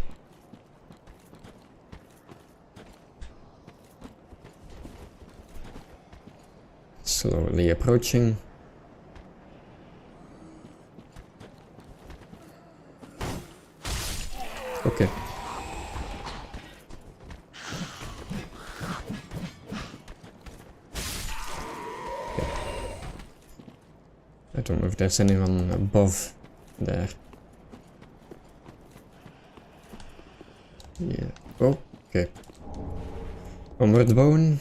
Slowly approaching. Okay. I don't know if there's anyone above there. Yeah. Oh, okay. Onward bone.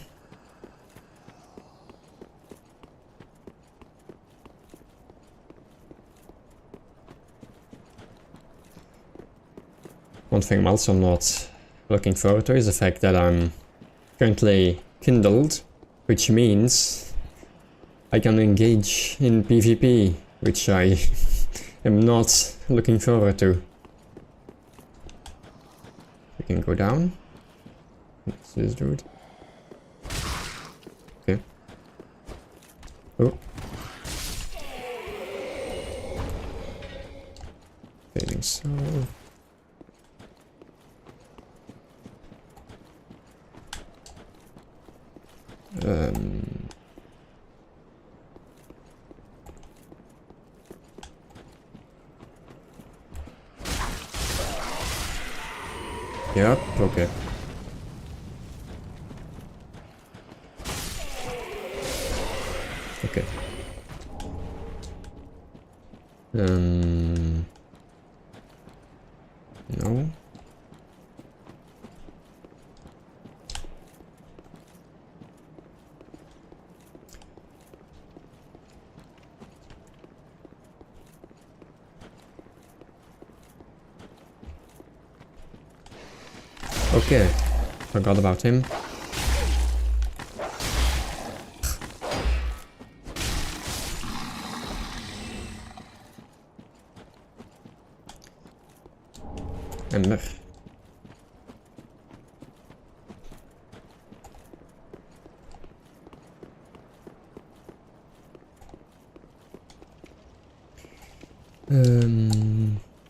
One thing I'm also not looking forward to is the fact that I'm currently kindled, which means I can engage in PvP, which I am not looking forward to. We can go down. What's this dude? Okay. Oh. Failing soul. Yep, okay. Okay. No. Okay, forgot about him. Ember.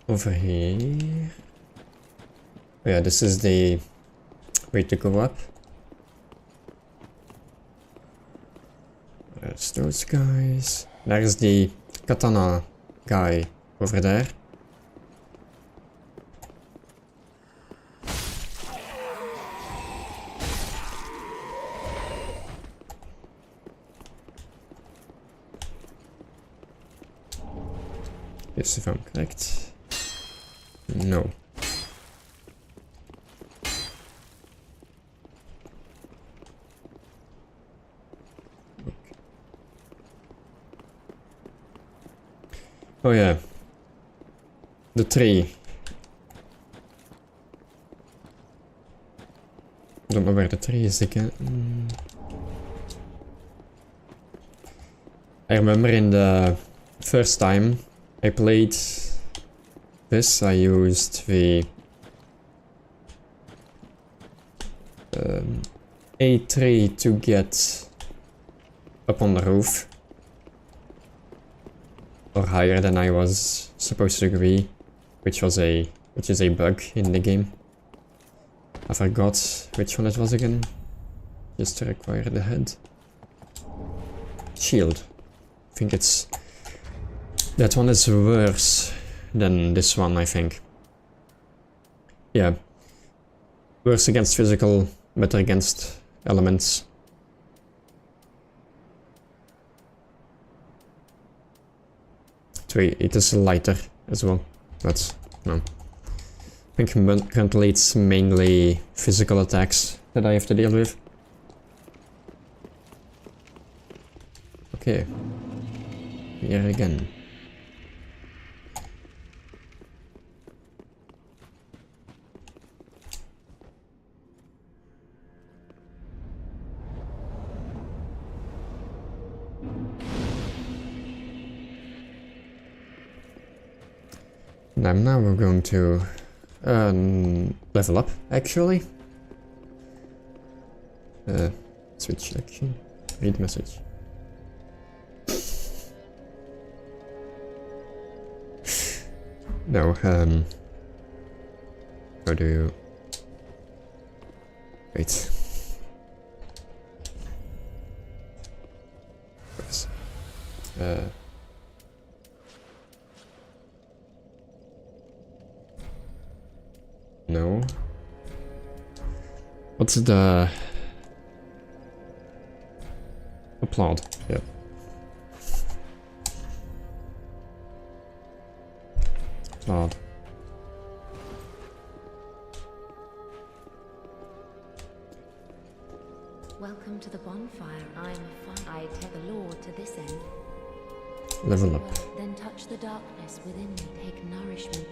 Over here. Oh yeah, this is the way to go up. There's those guys. There's the katana guy over there. Yes, if I'm correct. No. Oh yeah. The tree. Don't know where the tree is again. I remember in the first time I played this, I used the a tree to get up on the roof. Or higher than I was supposed to be, which is a bug in the game. I forgot which one it was again. Just to require the head. Shield. I think it's... That one is worse than this one, I think. Yeah. Worse against physical, better against elements. It is lighter as well, but no. I think currently it's mainly physical attacks that I have to deal with. Okay. Here again. And now we're going to level up, actually. Switch action. Read message. No, how do you... Wait. No. What's the... Applaud, yeah. Applaud. Welcome to the bonfire. I am a fire. I take the Lord to this end. Level up. Then touch the darkness within me. Take nourishment.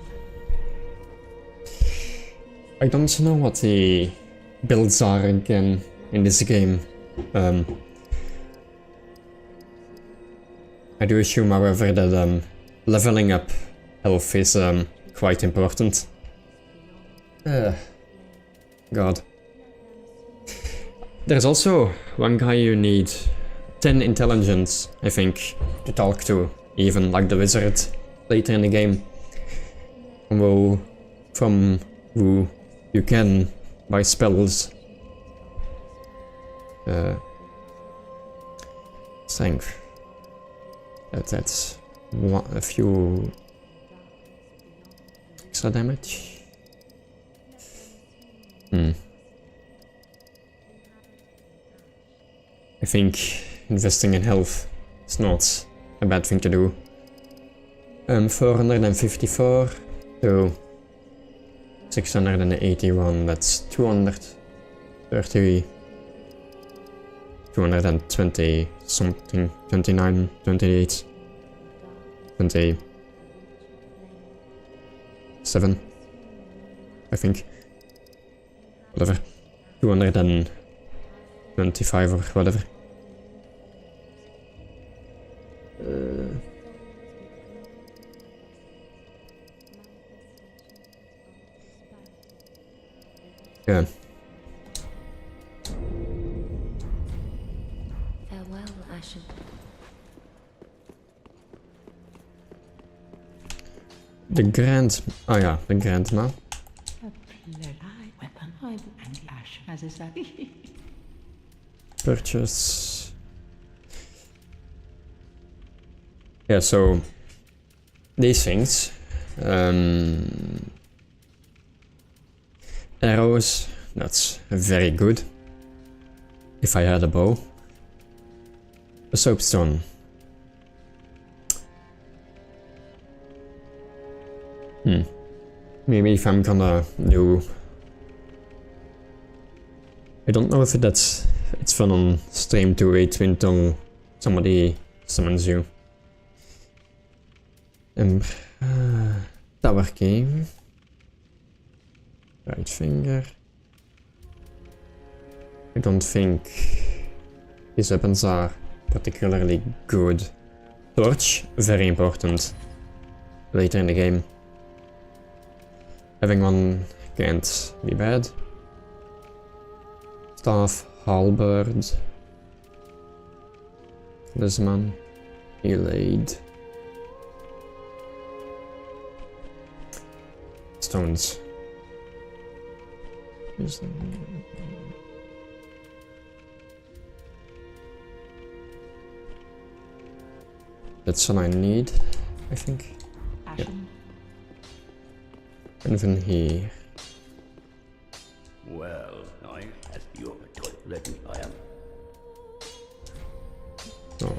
I don't know what the builds are again in this game. I do assume, however, that leveling up health is quite important. God. There's also one guy you need 10 intelligence, I think, to talk to, even like the wizard later in the game. From who you can buy spells. Strength. That's a few extra damage. I think investing in health is not a bad thing to do. 454 to 681, that's 230, 220 something, 29, 28, 27, I think. Whatever. 225 or whatever. Yeah. Farewell, Ashen. The Grand... Oh yeah, the Grandma. A pleasure weapon and the ash as is that. Purchase. Yeah, so these things. Arrows, that's very good. If I had a bow. A soapstone. Maybe if I'm gonna do... I don't know if it's fun on stream to wait until somebody summons you. Tower game. Right finger. I don't think these weapons are particularly good. Torch, very important. Later in the game. Having one can't be bad. Staff, halberd. Talisman. Elade. Stones. That's all I need, I think. Ashen. And even here. Well, I as your let me I am. No.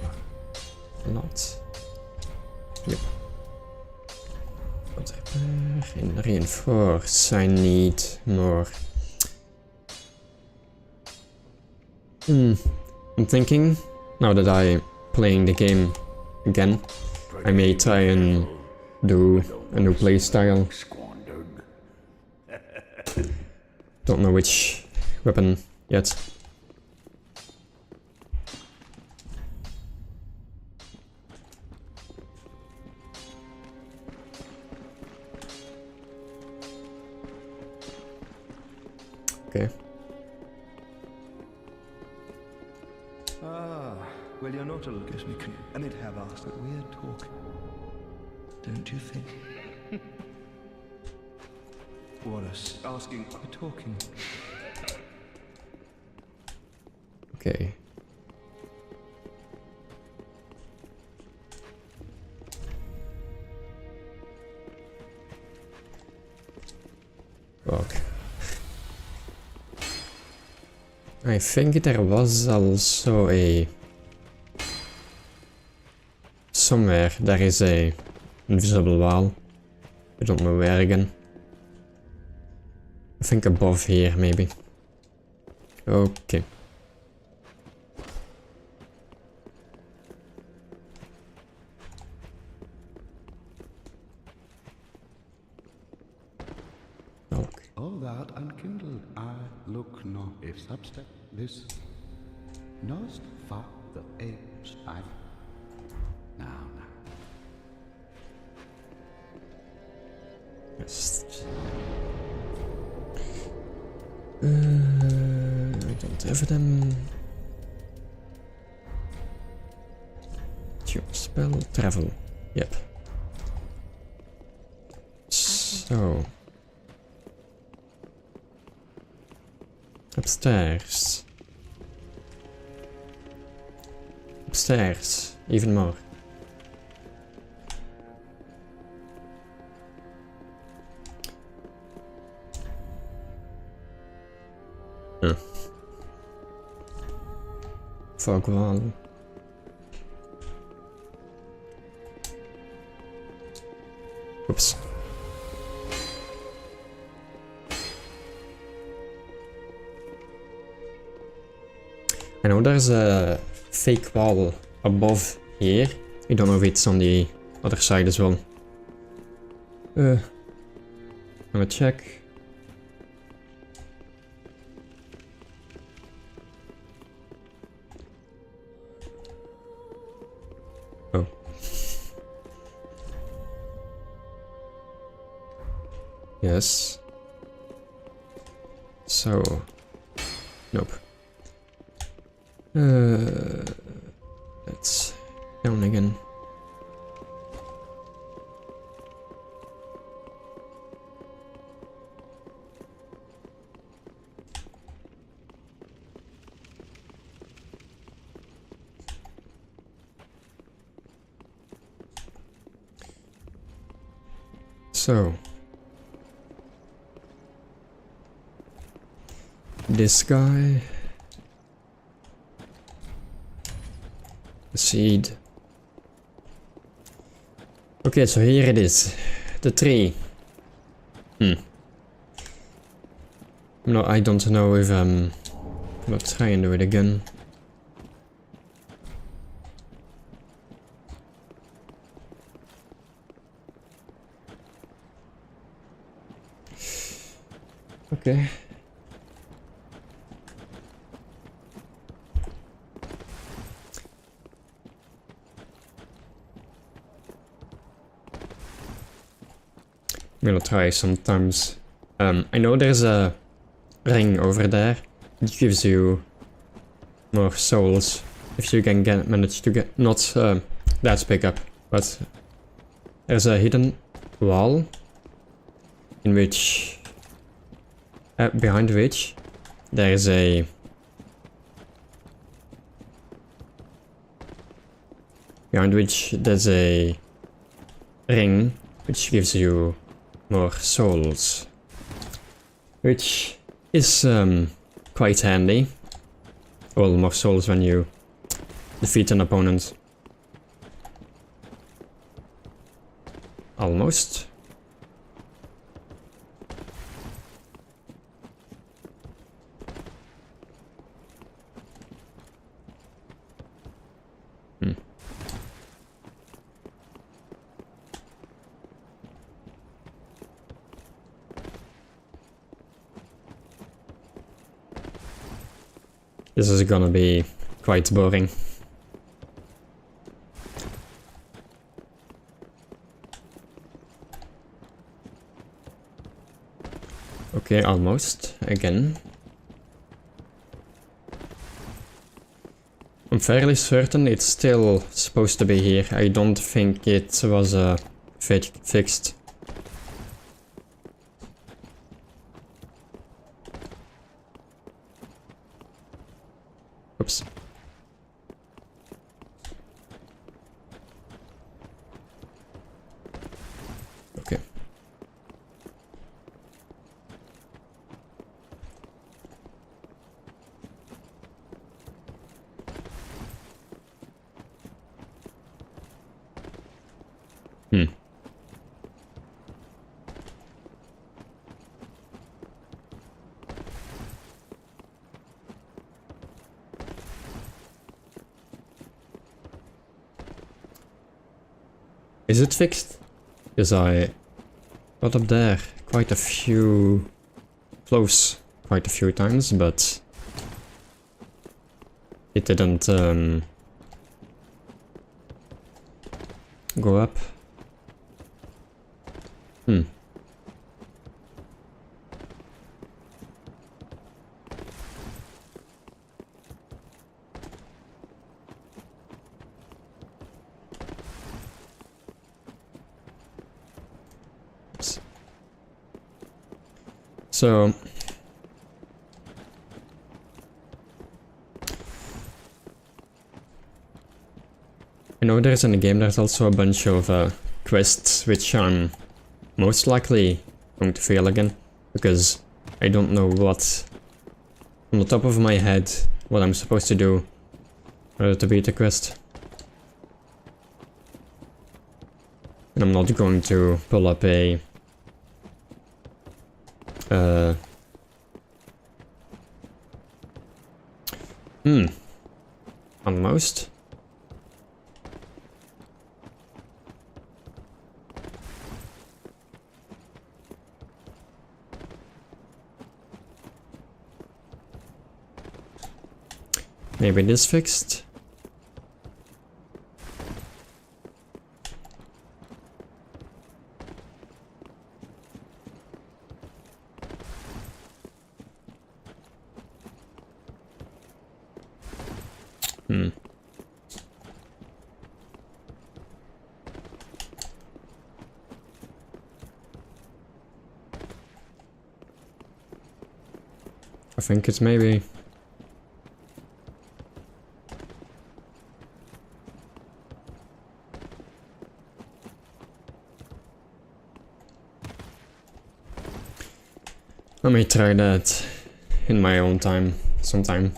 Not. Yep. What repair? In reinforce. I need more. I'm thinking, now that I'm playing the game again, I may try and do a new playstyle. Squandered. Don't know which weapon yet. Okay. Well, you're not alone. Guess we can. And it have asked that we're talking. Don't you think? What us asking? We're talking. Okay. Rock. I think there was also a... Somewhere there is a invisible wall. I don't know where again. I think above here maybe. Okay. Look. All that unkindled, I look not if substep this knowest far the apes I now. Just... I don't have them. Tune spell, travel. Yep. So... Upstairs. Upstairs, even more. Fog wall. Oops. I know there's a fake wall above here. I don't know if it's on the other side as well. I'm gonna check. Oh. Yes. So. Nope. Let's down again. So this guy, the seed. Okay, so here it is, the tree. No, I don't know if I'm gonna try and do it again. Okay. I'm gonna try sometimes. I know there's a ring over there. It gives you more souls if you can manage to get not that pickup, but there's a hidden wall in which behind which there's a ring which gives you more souls, which is quite handy. Well, more souls when you defeat an opponent. Almost. This is gonna be quite boring. Okay, almost. Again. I'm fairly certain it's still supposed to be here. I don't think it was fixed. Oops. Okay. Is it fixed? Because I got up there quite a few times, but it didn't go up. So I know there's in the game there's also a bunch of quests which I'm most likely going to fail again, because I don't know what on the top of my head what I'm supposed to do in order to beat the quest. And I'm not going to pull up a almost. Maybe this fixed. I think it's maybe... I may try that in my own time, sometime.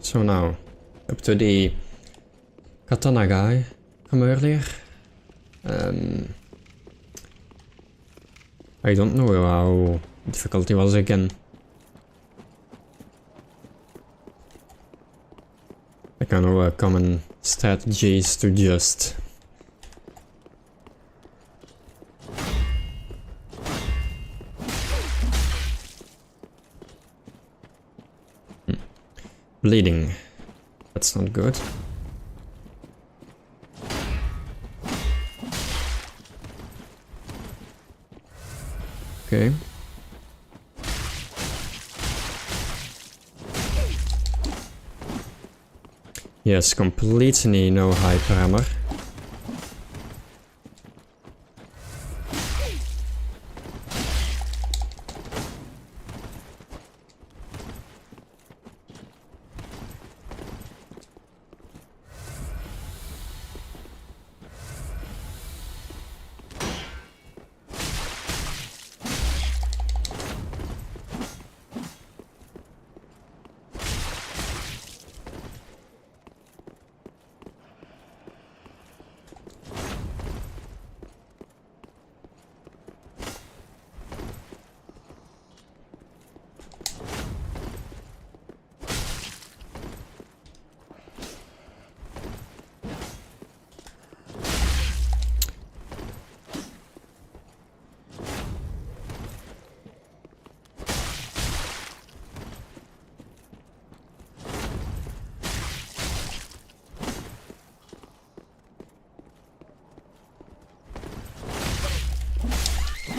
So now, up to the katana guy from earlier. I don't know how difficult it was again. I kind of common strategies to just bleeding. That's not good. Okay. Yes, completely no hyper hammer.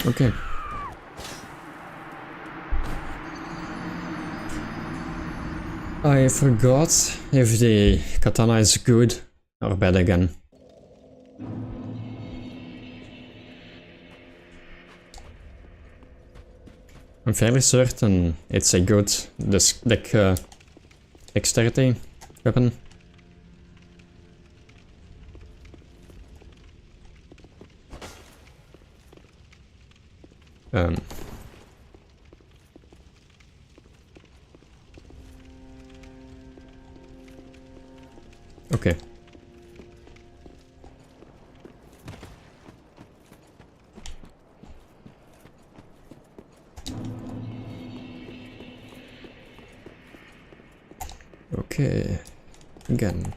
Okay. I forgot if the katana is good or bad again. I'm fairly certain it's a good dexterity weapon. Okay. Okay. Again.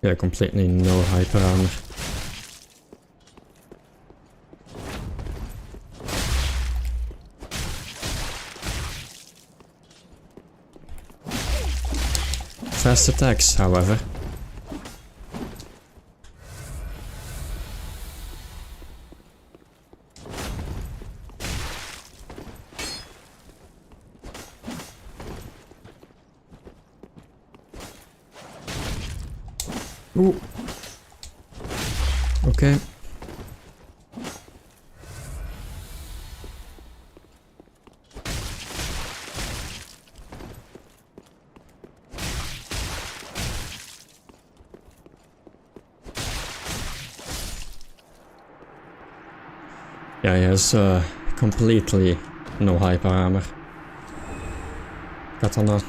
Yeah, completely no hyper armor. Fast attacks, however. Ooh. Okay. Yeah, he has completely no hyper armor. Katana.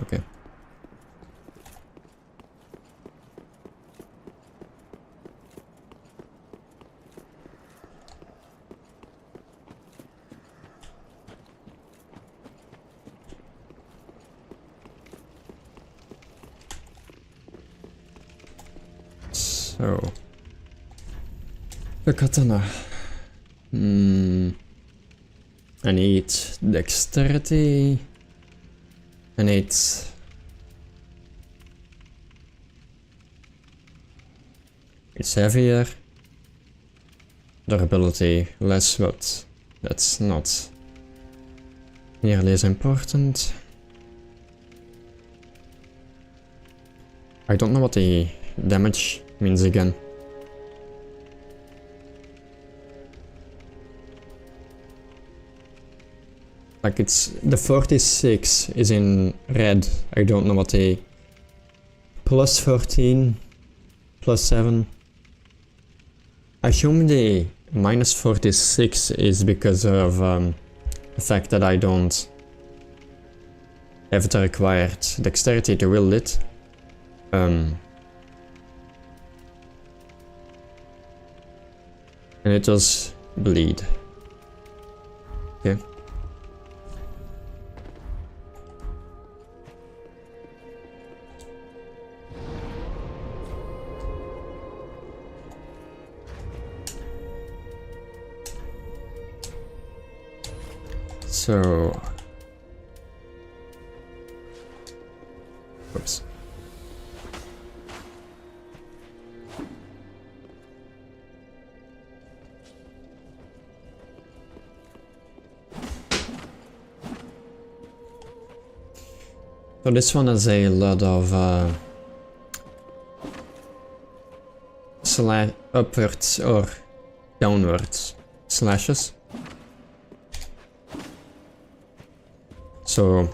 Okay. So, the katana. I need dexterity. I need it's heavier. Durability less, but that's not nearly as important. I don't know what the damage means again. Like it's the 46 is in red. I don't know what the plus 13, plus 7. I assume the minus 46 is because of the fact that I don't have the required dexterity to wield it. And it does bleed. Okay. So, oops. So this one has a lot of upwards or downwards slashes. So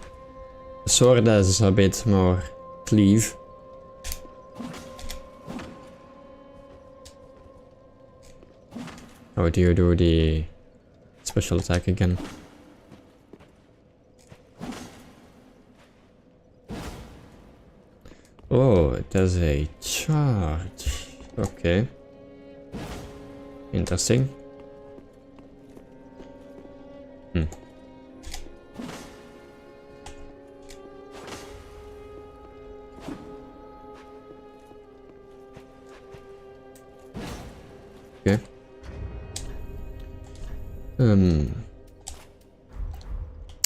the sword has a bit more cleave. How do you do the special attack again? Oh, it has a charge. Okay. Interesting. Okay.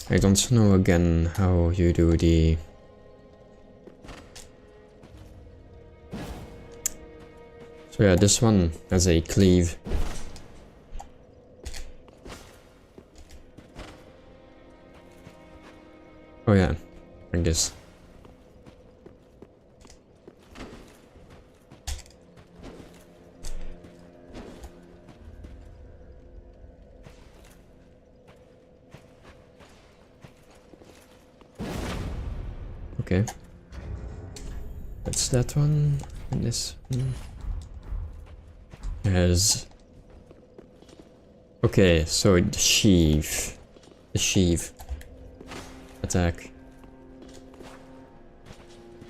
I don't know again how you do the so yeah, this one has a cleave. Oh yeah, like this. Okay. That's that one, and this one has... Okay, so the sheave attack.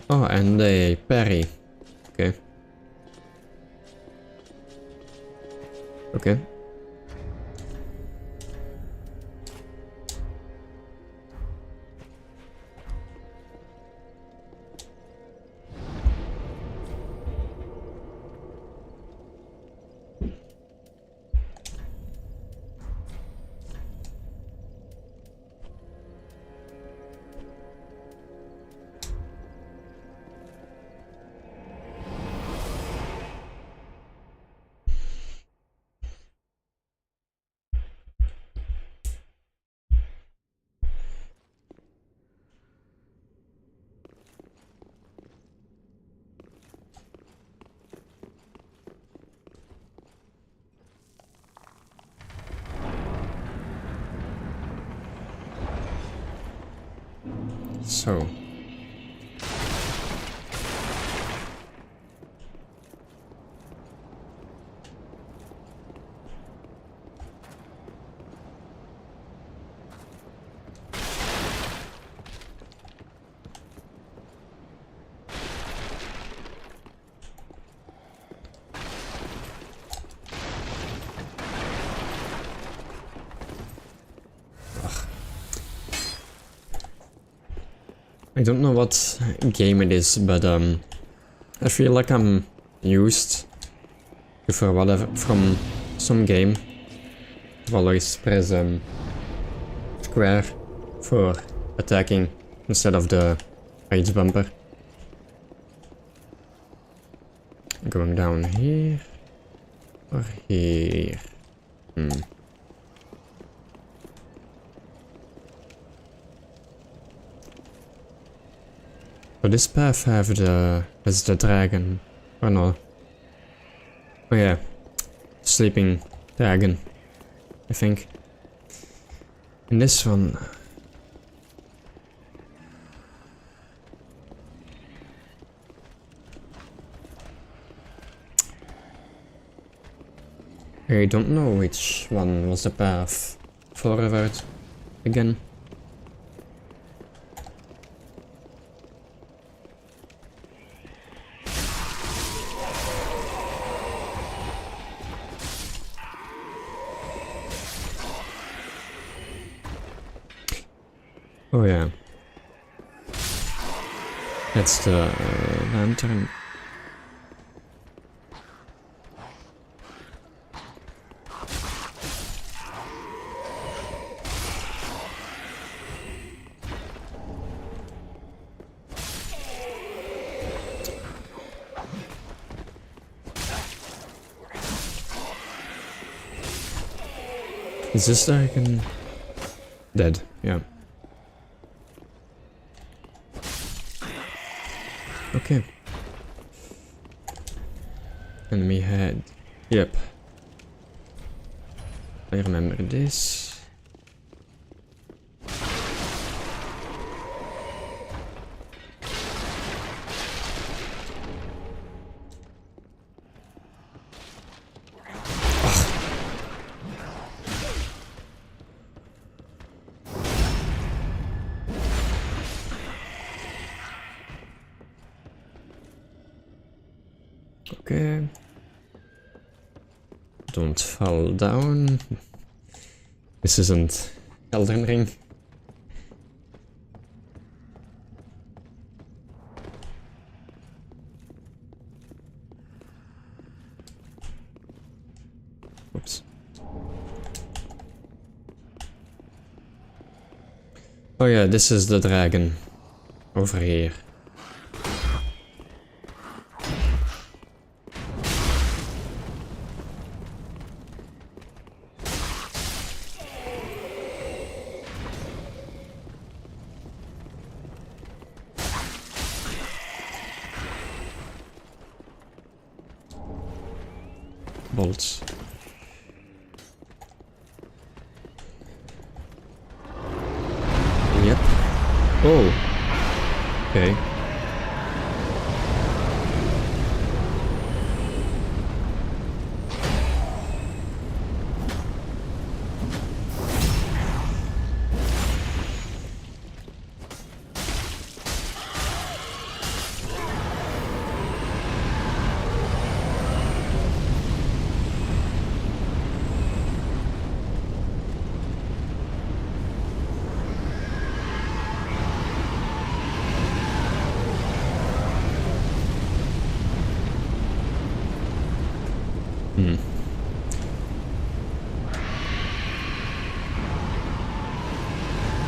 Oh, and a parry. Okay. Okay. So. I don't know what game it is, but I feel like I'm used to, for whatever, from some game, to always press square for attacking instead of the rage bumper. Going down here or here? So this path has the dragon, or no? Oh yeah, sleeping dragon, I think. And this one. I don't know which one was the path forward again. Oh yeah. That's the lantern. Is this dragon dead? Yeah. Okay. Enemy head. Yep. I remember this. Okay. Don't fall down. This isn't Elden Ring. Oops. Oh yeah, this is the dragon. Over here. Bolts. Yep. Oh. Okay.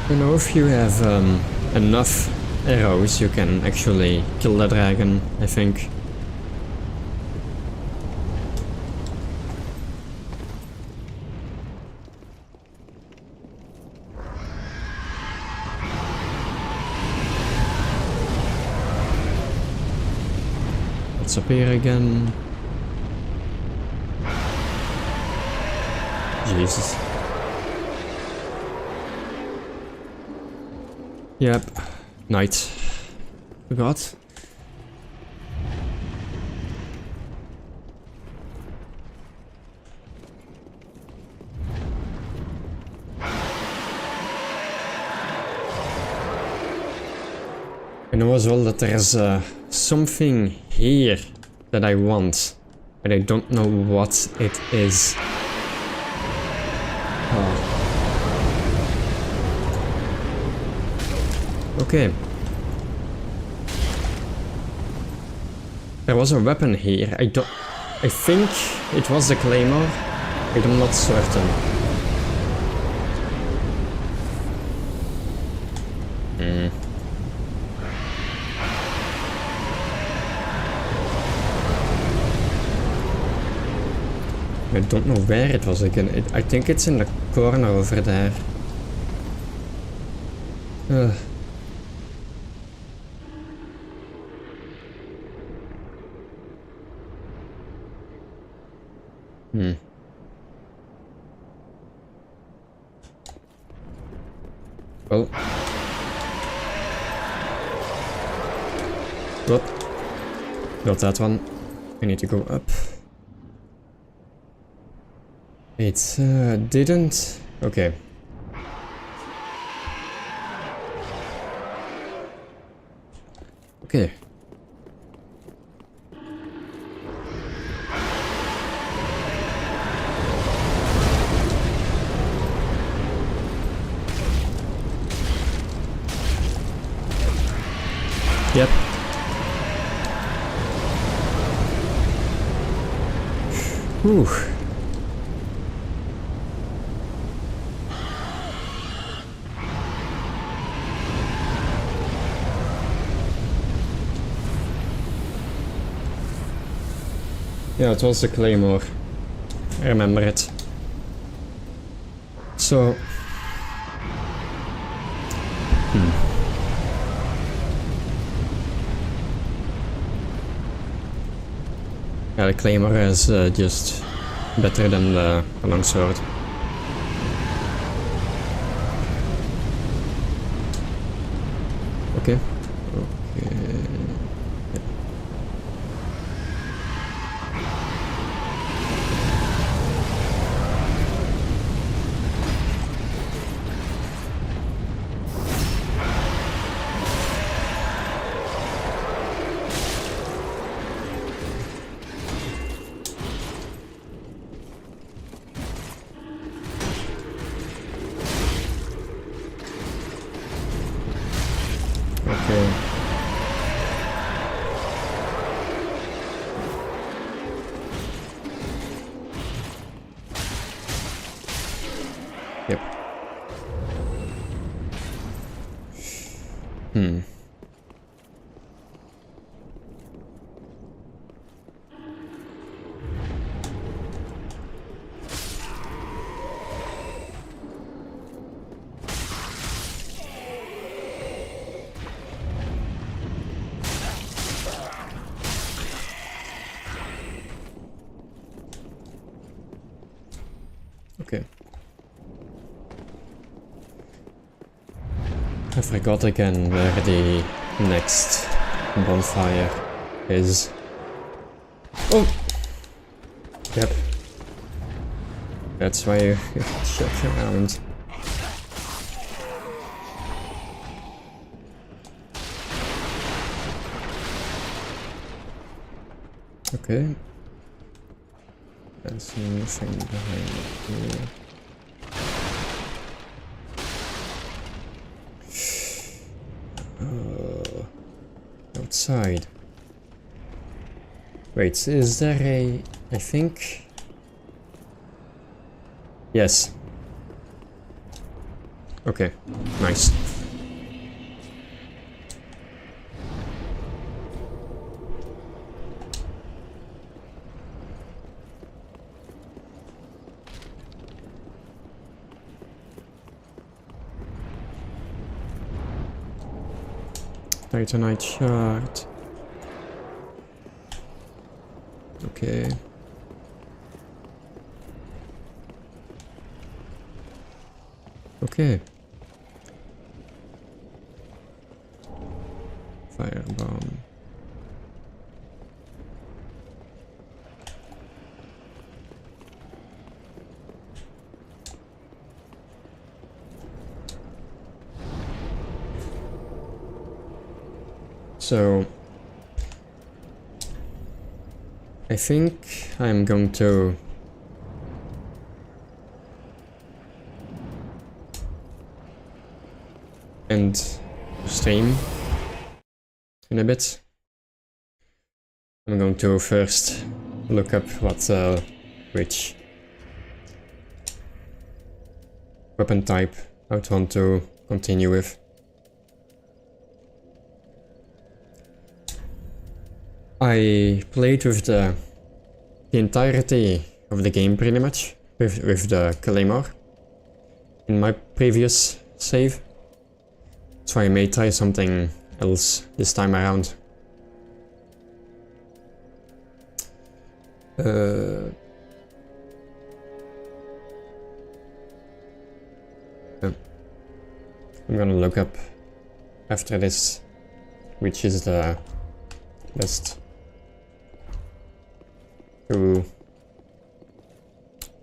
You know, if you have enough arrows, you can actually kill the dragon, I think. What's up here again? Jesus. Yep. Night. Forgot. I know as well that there's something here that I want, but I don't know what it is. Oh. Okay. There was a weapon here. I think it was the claymore. I'm not certain. I don't know where it was again. I think it's in the corner over there. Hmm. Well. Whoop. Not that one. I need to go up. It didn't. Okay. Okay. Yep. Whew. Yeah, it was the Claymore. I remember it. So... Yeah, the Claymore is just better than the longsword. Okay. Okay. Okay. Yep. Okay. I forgot again where the next bonfire is. Oh! Yep. That's why you check around. Okay. There's nothing behind here. Outside. Wait, is there a... I think... Yes. Okay, nice. Titanite shard. Okay. Okay. Firebomb. So I think I'm going to end stream in a bit. I'm going to first look up what which weapon type I would want to continue with. I played with the entirety of the game pretty much with the Claymore in my previous save, so I may try something else this time around. I'm gonna look up after this which is the best to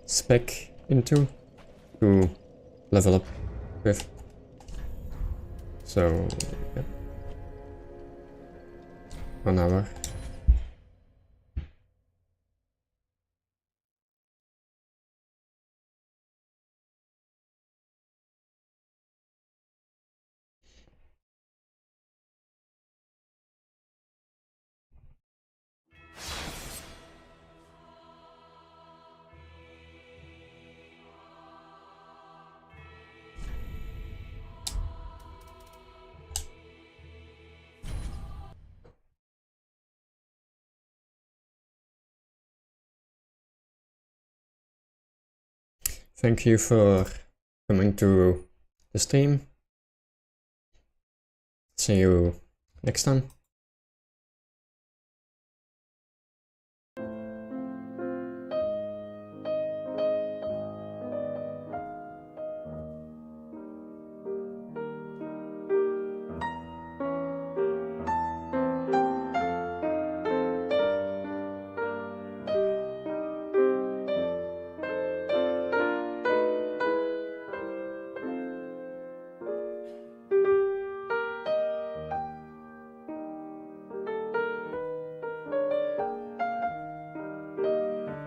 spec into to level up with. So yeah. 1 hour. Thank you for coming to the stream. See you next time.